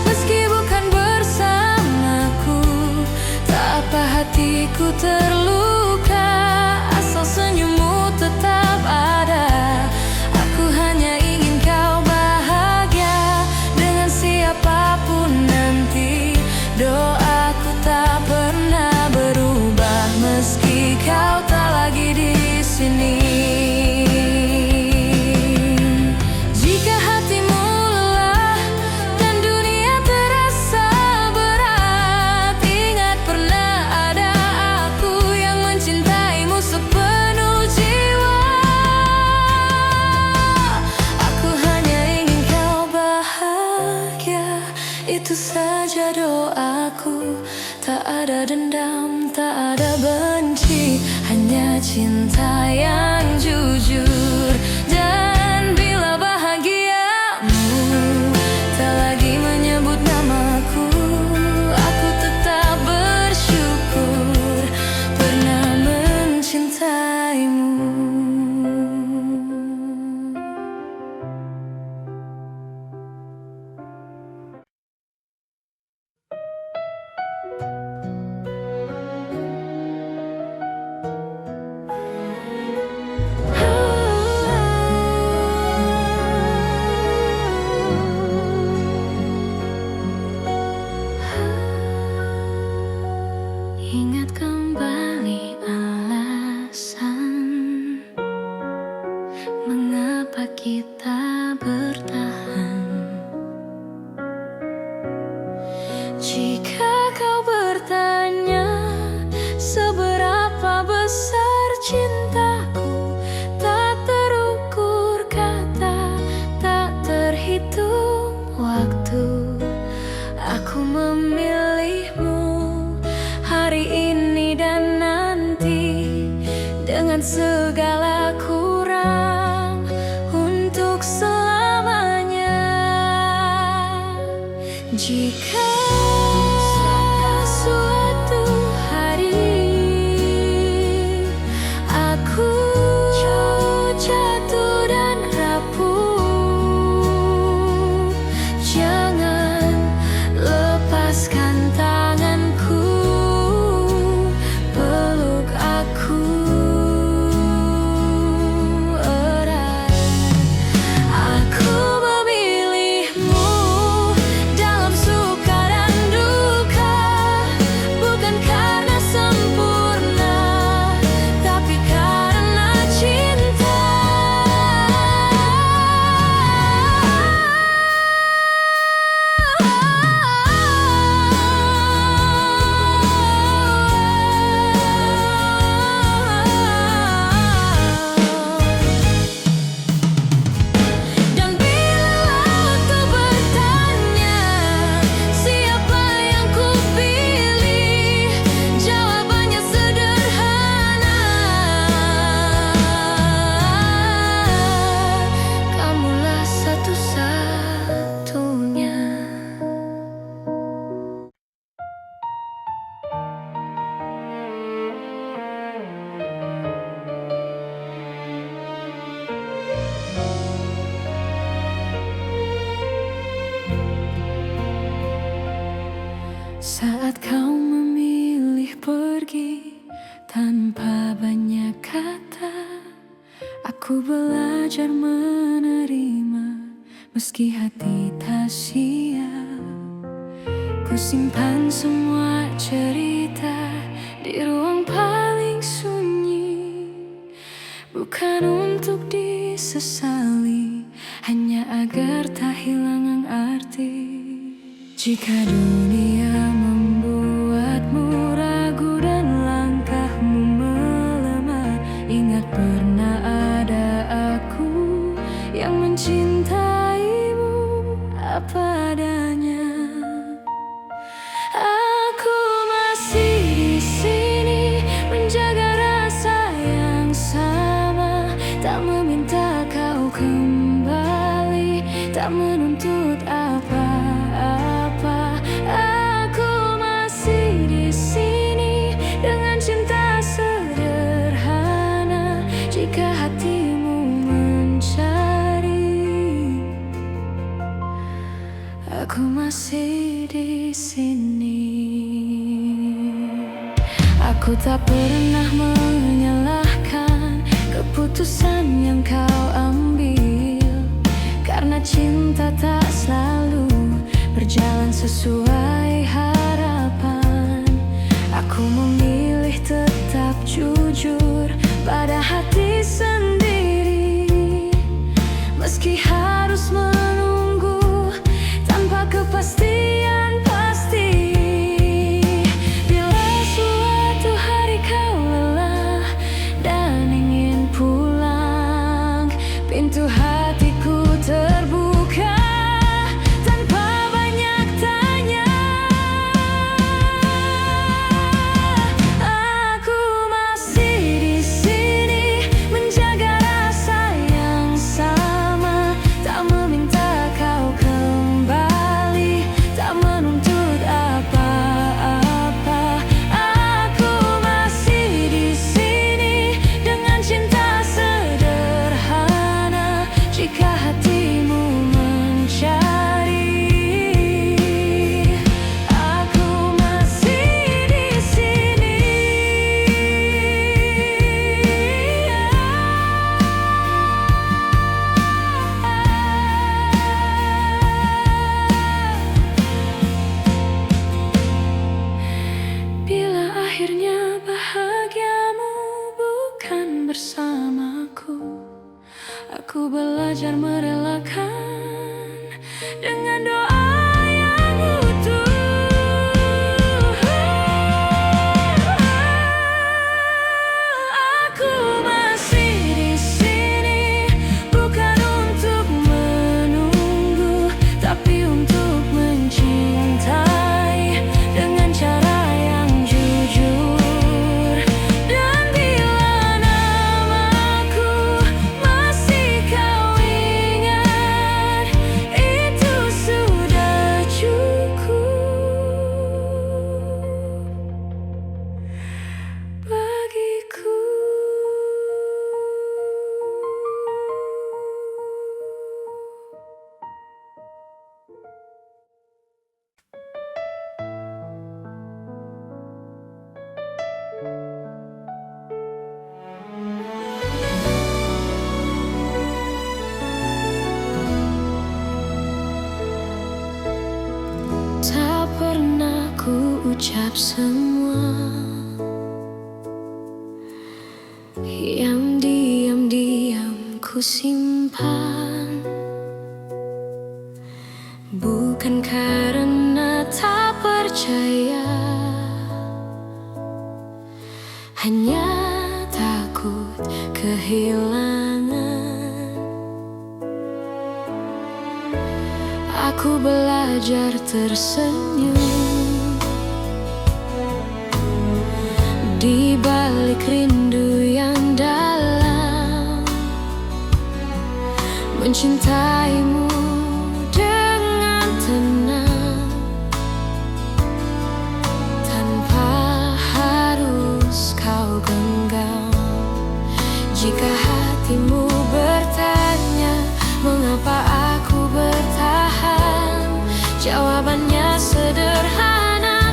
meski bukan bersamaku. Tak apa hatiku terluka, asal senyummu tetap ada. Aku hanya ingin kau bahagia dengan siapapun nanti. Doaku tak pernah berubah meski kau tak lagi di sini. Jika hatimu lelah dan dunia terasa berat, ingat pernah ada aku yang mencintaimu sepenuh jiwa. Aku hanya ingin kau bahagia, itu saja doaku. Tak ada dendam, tak ada benci, hanya cinta yang jujur. Dan bila bahagiamu tak lagi menyebut namaku, aku tetap bersyukur pernah mencintaimu. Ingat kembali alasan mengapa kita bertahan. Jika kau bertanya seberapa besar cintaku, tak terukur kata, tak terhitung waktu. Aku memilihmu hari ini dan nanti, dengan segala kurang, untuk selamanya. Saat kau memilih pergi tanpa banyak kata, aku belajar menerima meski hati tak siap. Ku simpan semua cerita di ruang paling sunyi, bukan untuk disesali, hanya agar tak hilang arti. Jika dunia membuatmu ragu dan langkahmu melemah, ingat pernah ada aku yang mencintaimu apa adanya. Aku masih di sini menjaga rasa yang sama, tak meminta kau kembali, tak menuntut apa-apa. Aku masih di sini dengan cinta sederhana. Jika hatimu mencari, aku masih di sini. Aku tak pernah menyalahkan keputusan yang kau ambil, karena cinta tak selalu berjalan sesuai harapan. Aku memilih tetap jujur pada hati sendiri, meski harus menunggu tanpa kepastian pasti. Bila suatu hari kau lelah dan ingin pulang, pintu hatiku terbuka tanpa banyak tanya. Aku masih di sini menjaga rasa yang sama, tak meminta kau kembali, tak menuntut apa-apa. Aku masih di sini dengan cinta sederhana. Jika hatimu mencari, aku masih di sini. Bila akhirnya bahagiamu bukan bersamaku, aku belajar merelakan dengan doa yang utuh. Aku masih di sini bukan untuk menunggu, tapi untuk mencintai dengan cara yang jujur. Dan bila namaku masih kau ingat, itu sudah cukup bagiku. Tak pernah ku ucap semua yang diam-diam ku simpan, bukan karena tak percaya, hanya takut kehilangan. Aku belajar tersenyum di balik rindu yang dalam, mencintaimu dengan tenang tanpa harus kau genggam. Jika hatimu bertanya mengapa aku bertahan, jawabannya sederhana,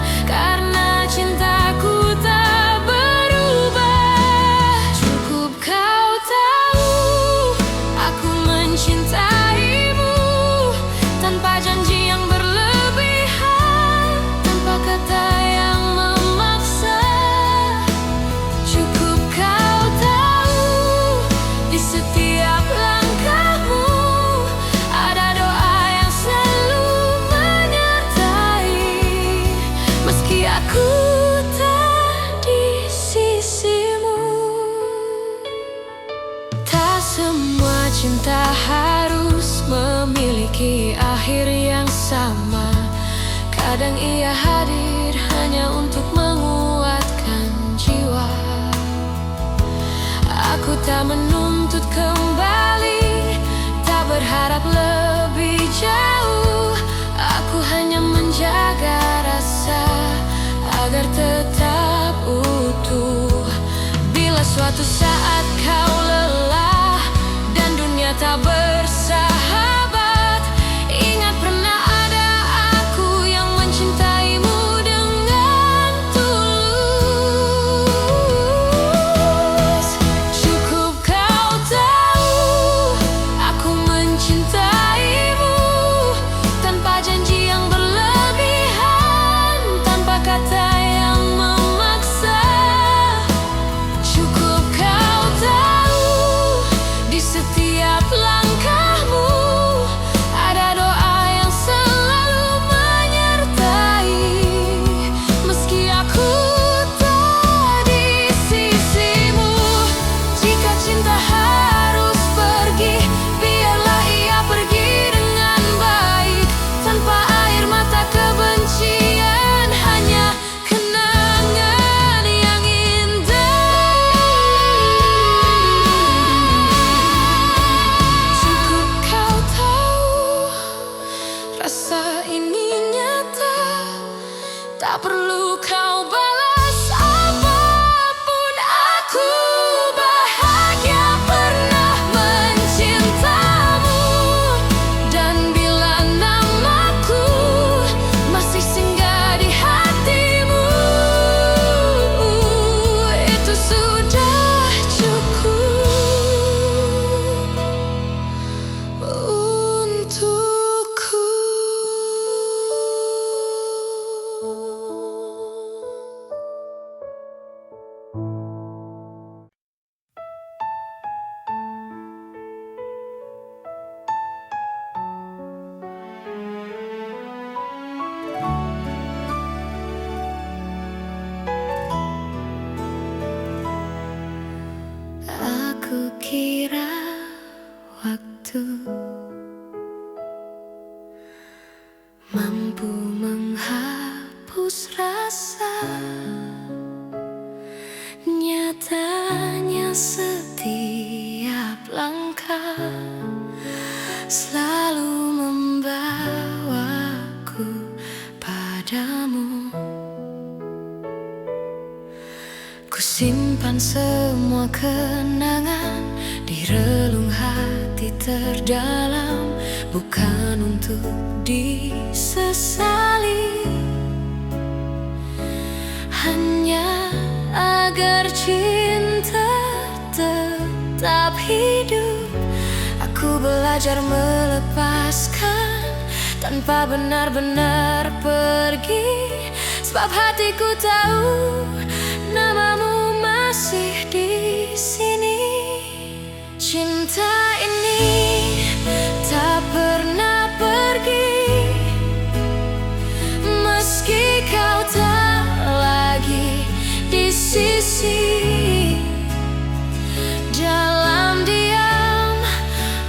harus memiliki akhir yang sama. Kadang ia hadir hanya untuk menguatkan jiwa. Aku tak menuntut kembali, tak berharap lebih jauh. Aku hanya menjaga rasa agar tetap utuh. Bila suatu saat kau lelah dan dunia tak bersahabat, ingat pernah ada aku yang mencintaimu dengan tulus. Cukup kau tahu aku mencintaimu, tanpa janji yang berlebihan, tanpa kata yang memaksa. Cukup kau tahu di setiap langkahmu ada doa yang selalu menyertai. Meski aku tak di sisimu, jika cinta harus pergi, biarlah ia pergi dengan baik, tanpa air mata kebencian, hanya kenangan yang indah. Cukup kau tahu rasa ini nyata, tak perlu kau balas apapun. Aku bahagia pernah mencintamu, dan bila namaku masih singgah di hatimu, itu sudah cukup untukku. Aku kira waktu mampu menghapus rasa, nyatanya setiap langkah selalu membawaku padamu. Ku simpan semua kenangan di relung hati terdalam, bukan untuk disesali, hanya agar cinta tetap hidup. Aku belajar melepaskan tanpa benar-benar pergi, sebab hatiku tahu namamu masih di sini. Cinta ini tak pernah pergi, meski kau tak lagi di sisi. Dalam diam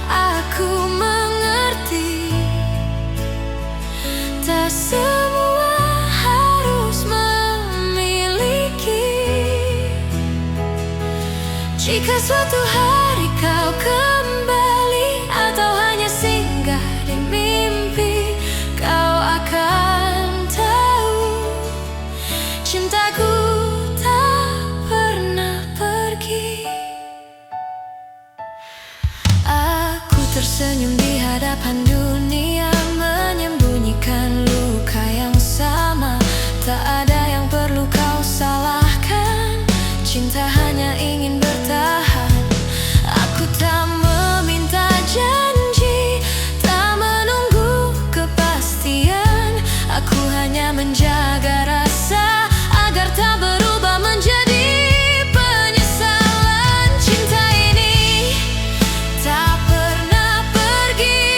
aku mengerti, tak semua harus memiliki. Jika suatu hari kau kembali atau hanya singgah di mimpi, kau akan tahu cintaku tak pernah pergi. Aku tersenyum di hadapan dunia, menyembunyikan luka yang sama. Tak ada yang perlu kau salahkan, cinta hanya ingin bertahan. Aku tak meminta janji, tak menunggu kepastian. Aku hanya menjaga rasa agar tak berubah menjadi penyesalan. Cinta ini tak pernah pergi,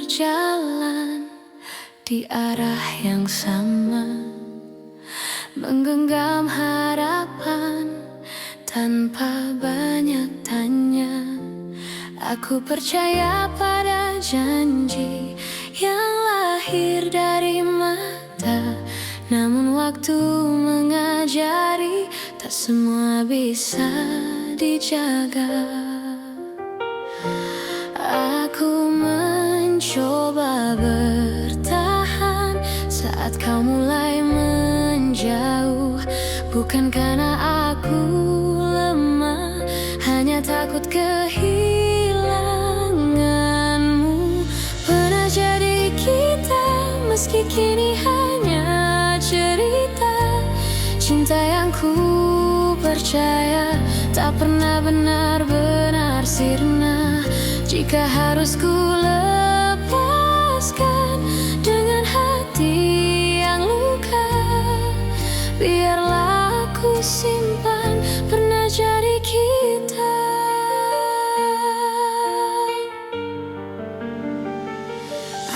berjalan di arah yang sama, menggenggam harapan tanpa banyak tanya. Aku percaya pada janji yang lahir dari mata, namun waktu mengajari tak semua bisa dijaga. Aku mencoba bertahan saat kau mulai menjauh, bukan karena aku lemah, hanya takut kehilanganmu. Pernah jadi kita, meski kini hanya cerita. Cinta yang ku percaya tak pernah benar-benar sirna. Jika harus ku lepaskan dengan hati yang luka, biarlah aku simpan pernah jadi kita.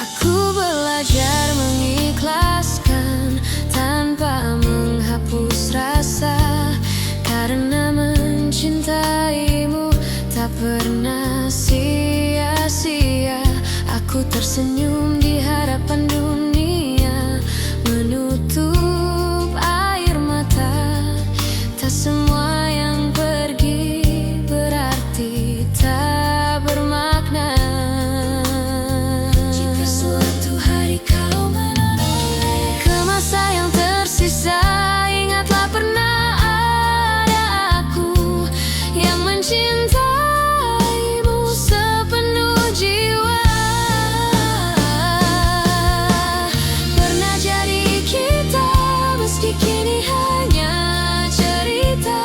Aku belajar mengikhlaskan tanpa menghapus rasa, karena mencintaimu tak pernah sia-sia. Aku tersenyum di hadapan dunia, menutup air mata. Tak semua yang pergi berarti tak bermakna. Jika suatu hari kau menoleh ke masa yang tersisa, ingatlah pernah ada aku yang mencintaimu sepenuh jiwa. Pernah jadi kita, meski kini hanya cerita.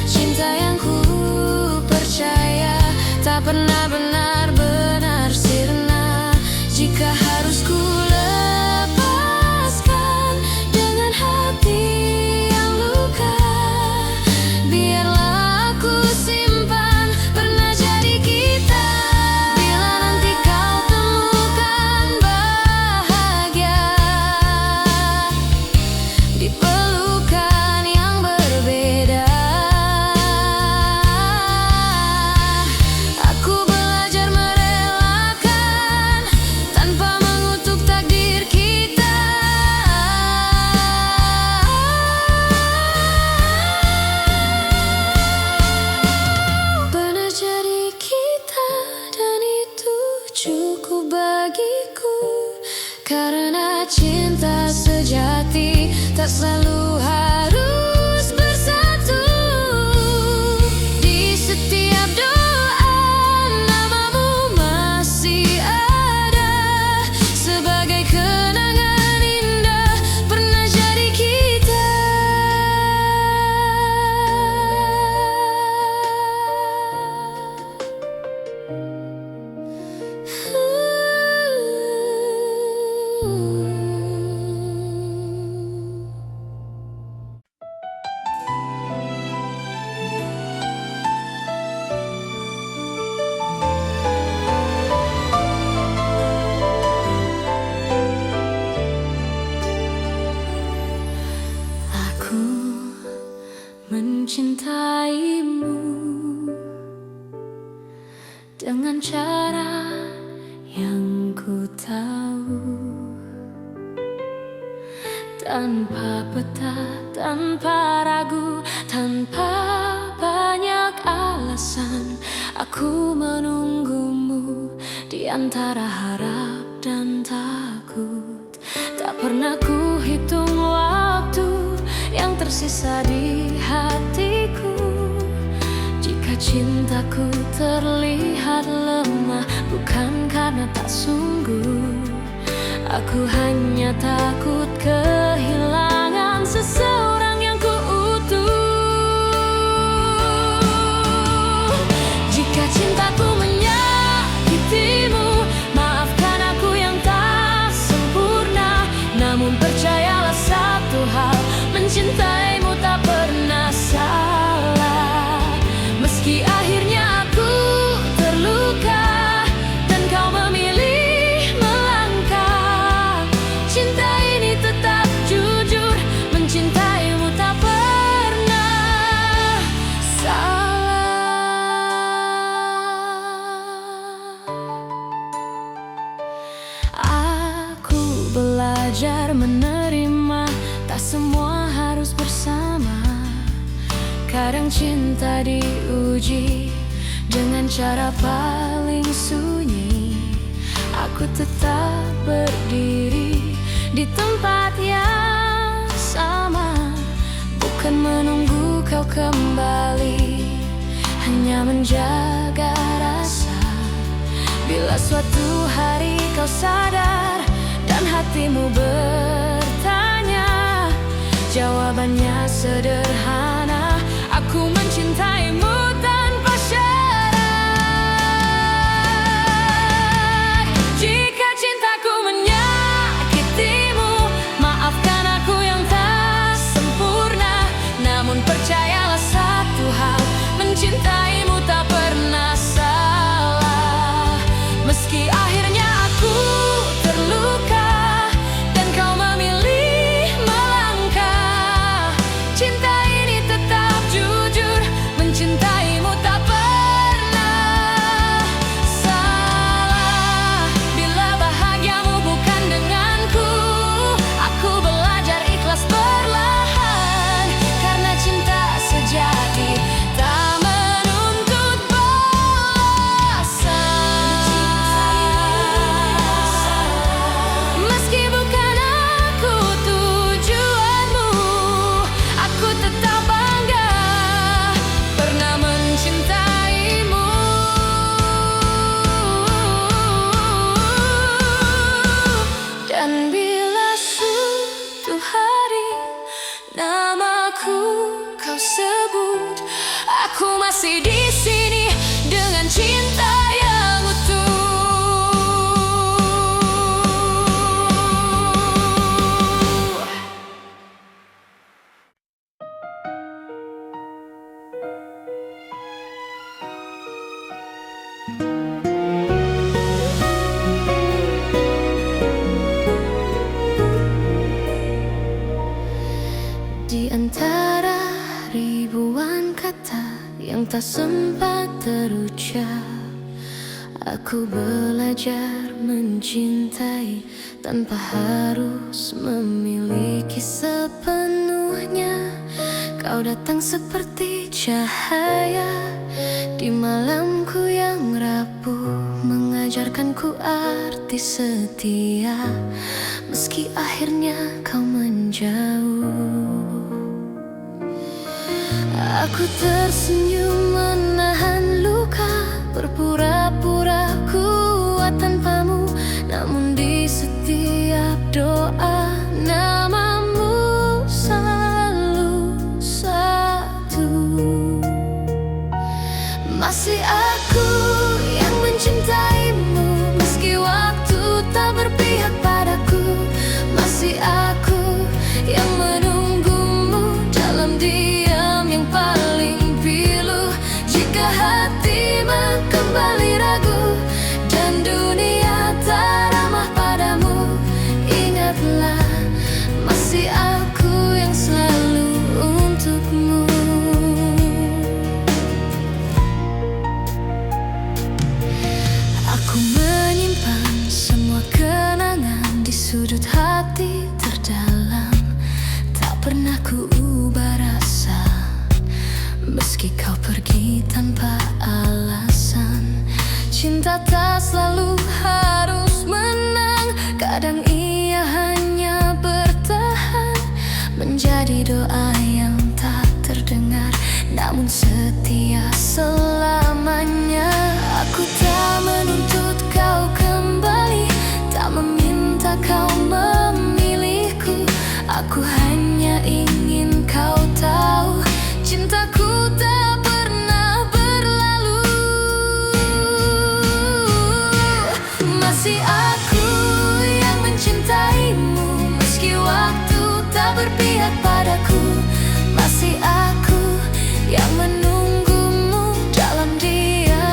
Cinta yang ku percaya tak pernah benar-benar sirna. Jika harus ku lepaskan dengan hati yang luka, biarlah aku simpan pernah jadi kita. Bila nanti kau temukan bahagia di pelukan yang berbeda, aku belajar merelakan tanpa mengutuk takdir kita. Pernah jadi kita, dan itu cukup bagiku, karena cinta sejati tak selalu harus bersatu. Di setiap doa namamu masih ada, sebagai kenangan indah pernah jadi kita. Aku mencintaimu dengan cara yang ku tahu, tanpa peta, tanpa ragu, tanpa banyak alasan. Aku menunggumu di antara harap dan takut. Tak pernah ku hitung waktu yang tersisa di hatiku. Jika cintaku terlihat lemah, bukan karena tak sungguh. Aku hanya takut kehilangan seseorang yang ku utuh. Jika cintaku menyakitimu, maafkan aku yang tak sempurna. Namun percayalah satu hal, mencintaimu tak pernah salah. Meski akhirnya aku terluka dan kau memilih belajar menerima, tak semua harus bersama. Kadang cinta diuji dengan cara paling sunyi. Aku tetap berdiri di tempat yang sama, bukan menunggu kau kembali, hanya menjaga rasa. Bila suatu hari kau sadar dan hatimu bertanya, jawabannya sederhana: aku mencintaimu tanpa syarat. Jika cintaku menyakitimu, maafkan aku yang tak sempurna. Namun percayalah satu hal, mencintaimu tak pernah salah. Meski akhirnya aku terluka dan kau memilih melangkah, cinta ini tetap jujur, mencintaimu tak pernah salah. Bila bahagiamu bukan denganku, aku belajar ikhlas perlahan, karena cinta sejati tak menuntut balasan. Meski bukan aku tujuanmu, aku tetap bangga pernah mencintaimu. Dan bila suatu hari namaku kau sebut, aku masih di sini dengan cinta yang utuh. Di antara ribuan kata yang tak sempat terucap, aku belajar mencintai tanpa harus memiliki sepenuhnya. Kau datang seperti cahaya di malamku yang rapuh, mengajarkanku arti setia. Meski akhirnya kau menjauh, aku tersenyum menahan luka, berpura-pura kuat tanpamu. Namun di setiap doa, namamu selalu satu. Masih aku yang mencintaimu, meski waktu tak berpihak padaku. Masih aku yang menunggumu dalam diam yang paling pilu. Jika hatimu kembali ragu dan dunia tak ramah padamu, ingatlah masih aku yang selalu untukmu. Aku menyimpan semua kenangan di sudut hati terdalam, tak pernah ku ubah rasa. Meski kau pergi tanpa alasan, cinta tak selalu harus menang. Kadang ia hanya bertahan, menjadi doa yang tak terdengar, namun setia selamanya. Aku tak menuntut kau kembali, tak meminta kau memilihku. Aku hanya ingin kau tahu, cintaku tak pernah berlalu. Masih aku yang mencintaimu, meski waktu tak berpihak padaku. Masih aku yang menunggumu dalam diam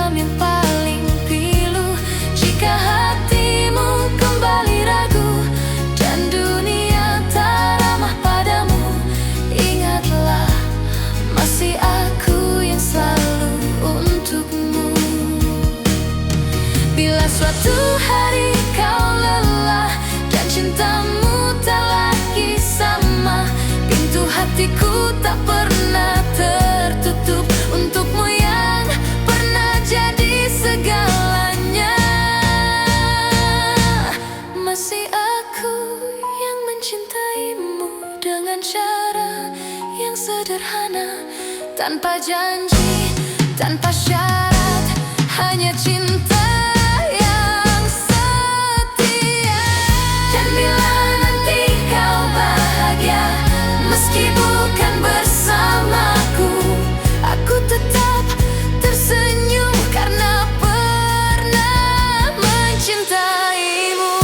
tanpa janji, tanpa syarat, hanya cinta yang setia. Dan bila nanti kau bahagia, meski bukan bersamaku, aku tetap tersenyum karena pernah mencintaimu.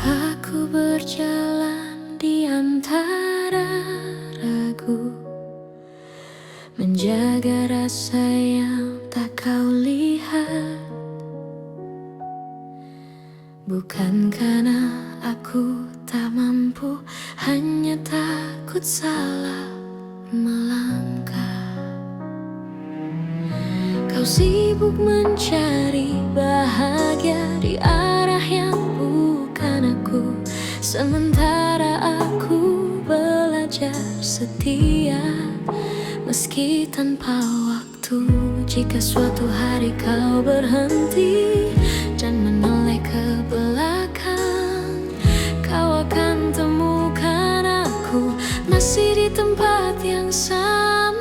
Aku berjalan di antara ragu, menjaga rasa yang tak kau lihat. Bukan karena aku tak mampu, hanya takut salah melangkah. Kau sibuk mencari bahagia di arah yang bukan aku, sementara aku belajar setia meski tanpa waktu. Jika suatu hari kau berhenti dan menoleh ke belakang, kau akan temukan aku masih di tempat yang sama.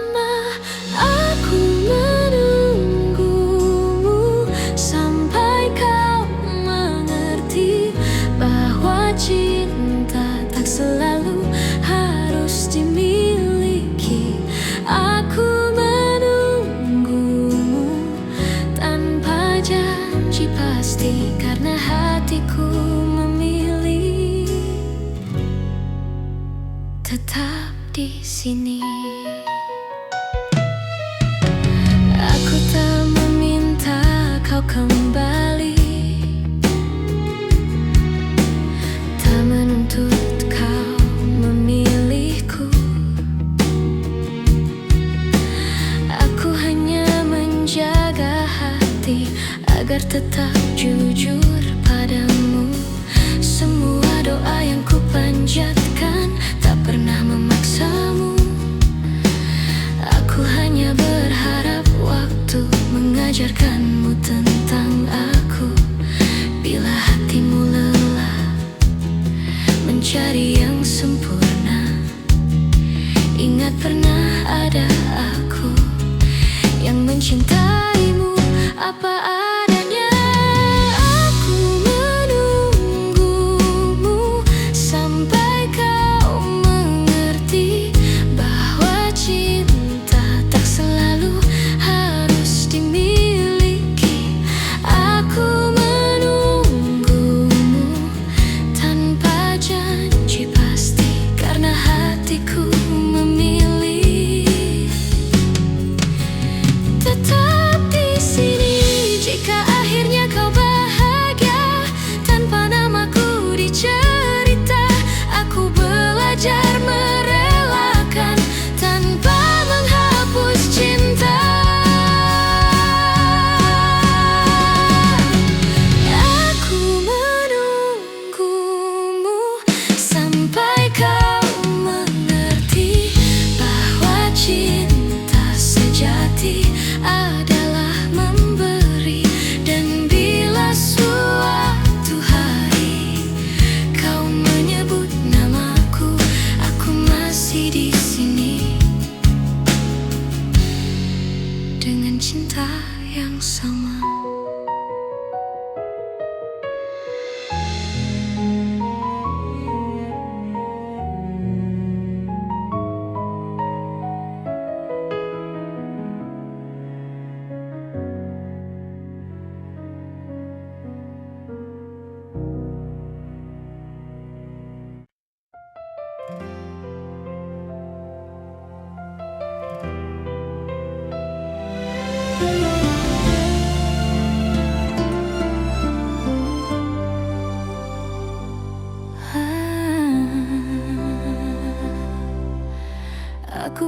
Aku menunggumu sampai kau mengerti bahwa cinta tak selalu harus dimiliki. Aku menunggumu tanpa janji pasti, karena hatiku memilih tetap di sini. Aku tak meminta kau kembali, tak menuntut kau memilihku. Aku hanya menjaga hati agar tetap jujur padamu. Semua doa yang ku panjatkan tak pernah memaksamu. Aku hanya berharap waktu mengajarkanmu tentang aku. Bila hatimu lelah mencari yang sempurna, ingat pernah ada aku yang mencintaimu apa adanya. Aku menunggumu sampai kau mengerti bahwa cinta tak selalu harus dimiliki. Aku menunggumu tanpa janji pasti, karena hatiku memilih tetap di sini.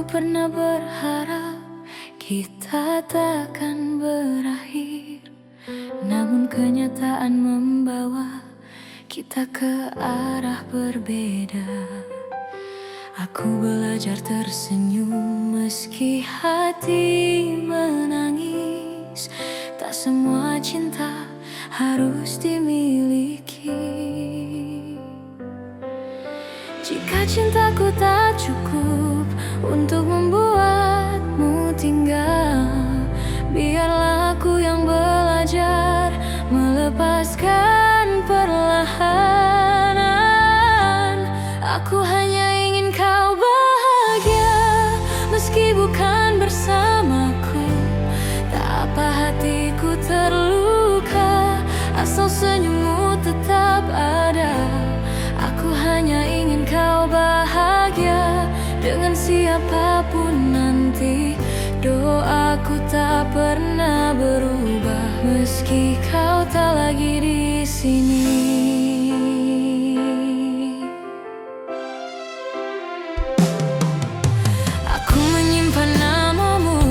pernah berharap kita takkan berakhir, namun kenyataan membawa kita ke arah berbeda. Aku belajar tersenyum meski hati menangis. Tak semua cinta harus dimiliki. Jika cintaku tak cukup untuk membuatmu tinggal, biarlah aku yang belajar melepaskan perlahan. Aku hanya ingin kau bahagia, meski bukan bersamaku. Tak apa hatiku terluka, asal senyummu tetap ada. Aku hanya ingin kau bahagia dengan siapapun nanti. Doaku tak pernah berubah meski kau tak lagi di sini. Aku menyimpan namamu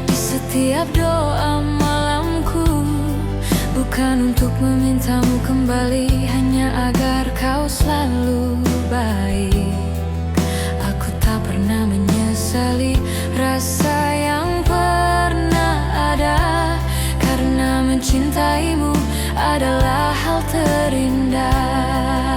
di setiap doa malamku, bukan untuk memintamu kembali, hanya agar kau selalu baik. Aku tak pernah menyesali rasa yang pernah ada, karena mencintaimu adalah hal terindah.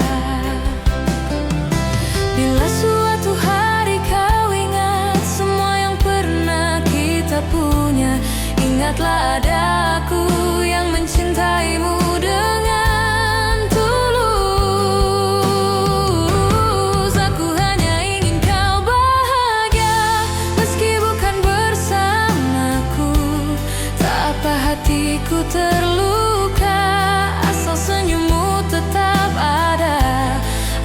Bila suatu hari kau ingat semua yang pernah kita punya, ingatlah ada aku yang mencintaimu dengan tulus. Aku hanya ingin kau bahagia meski bukan bersamaku. Tak apa hatiku terluka, asal senyummu tetap ada.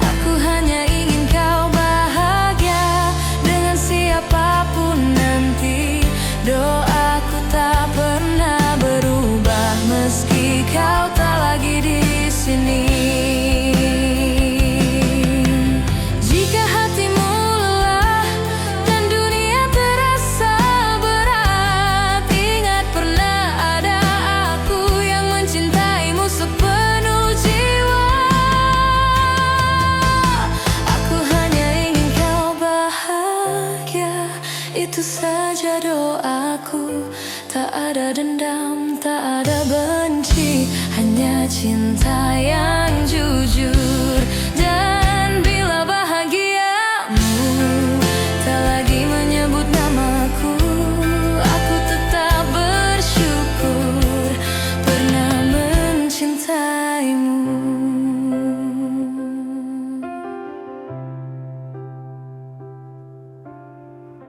Aku hanya ingin kau bahagia dengan siapapun nanti. Doaku tak pernah berubah meski kau tak lagi di sini. Jika hatimu lelah dan dunia terasa berat, ingat pernah ada aku yang mencintaimu sepenuh jiwa. Aku hanya ingin kau bahagia, itu saja doaku. Tak ada dendam, tak ada benci, hanya cinta yang jujur.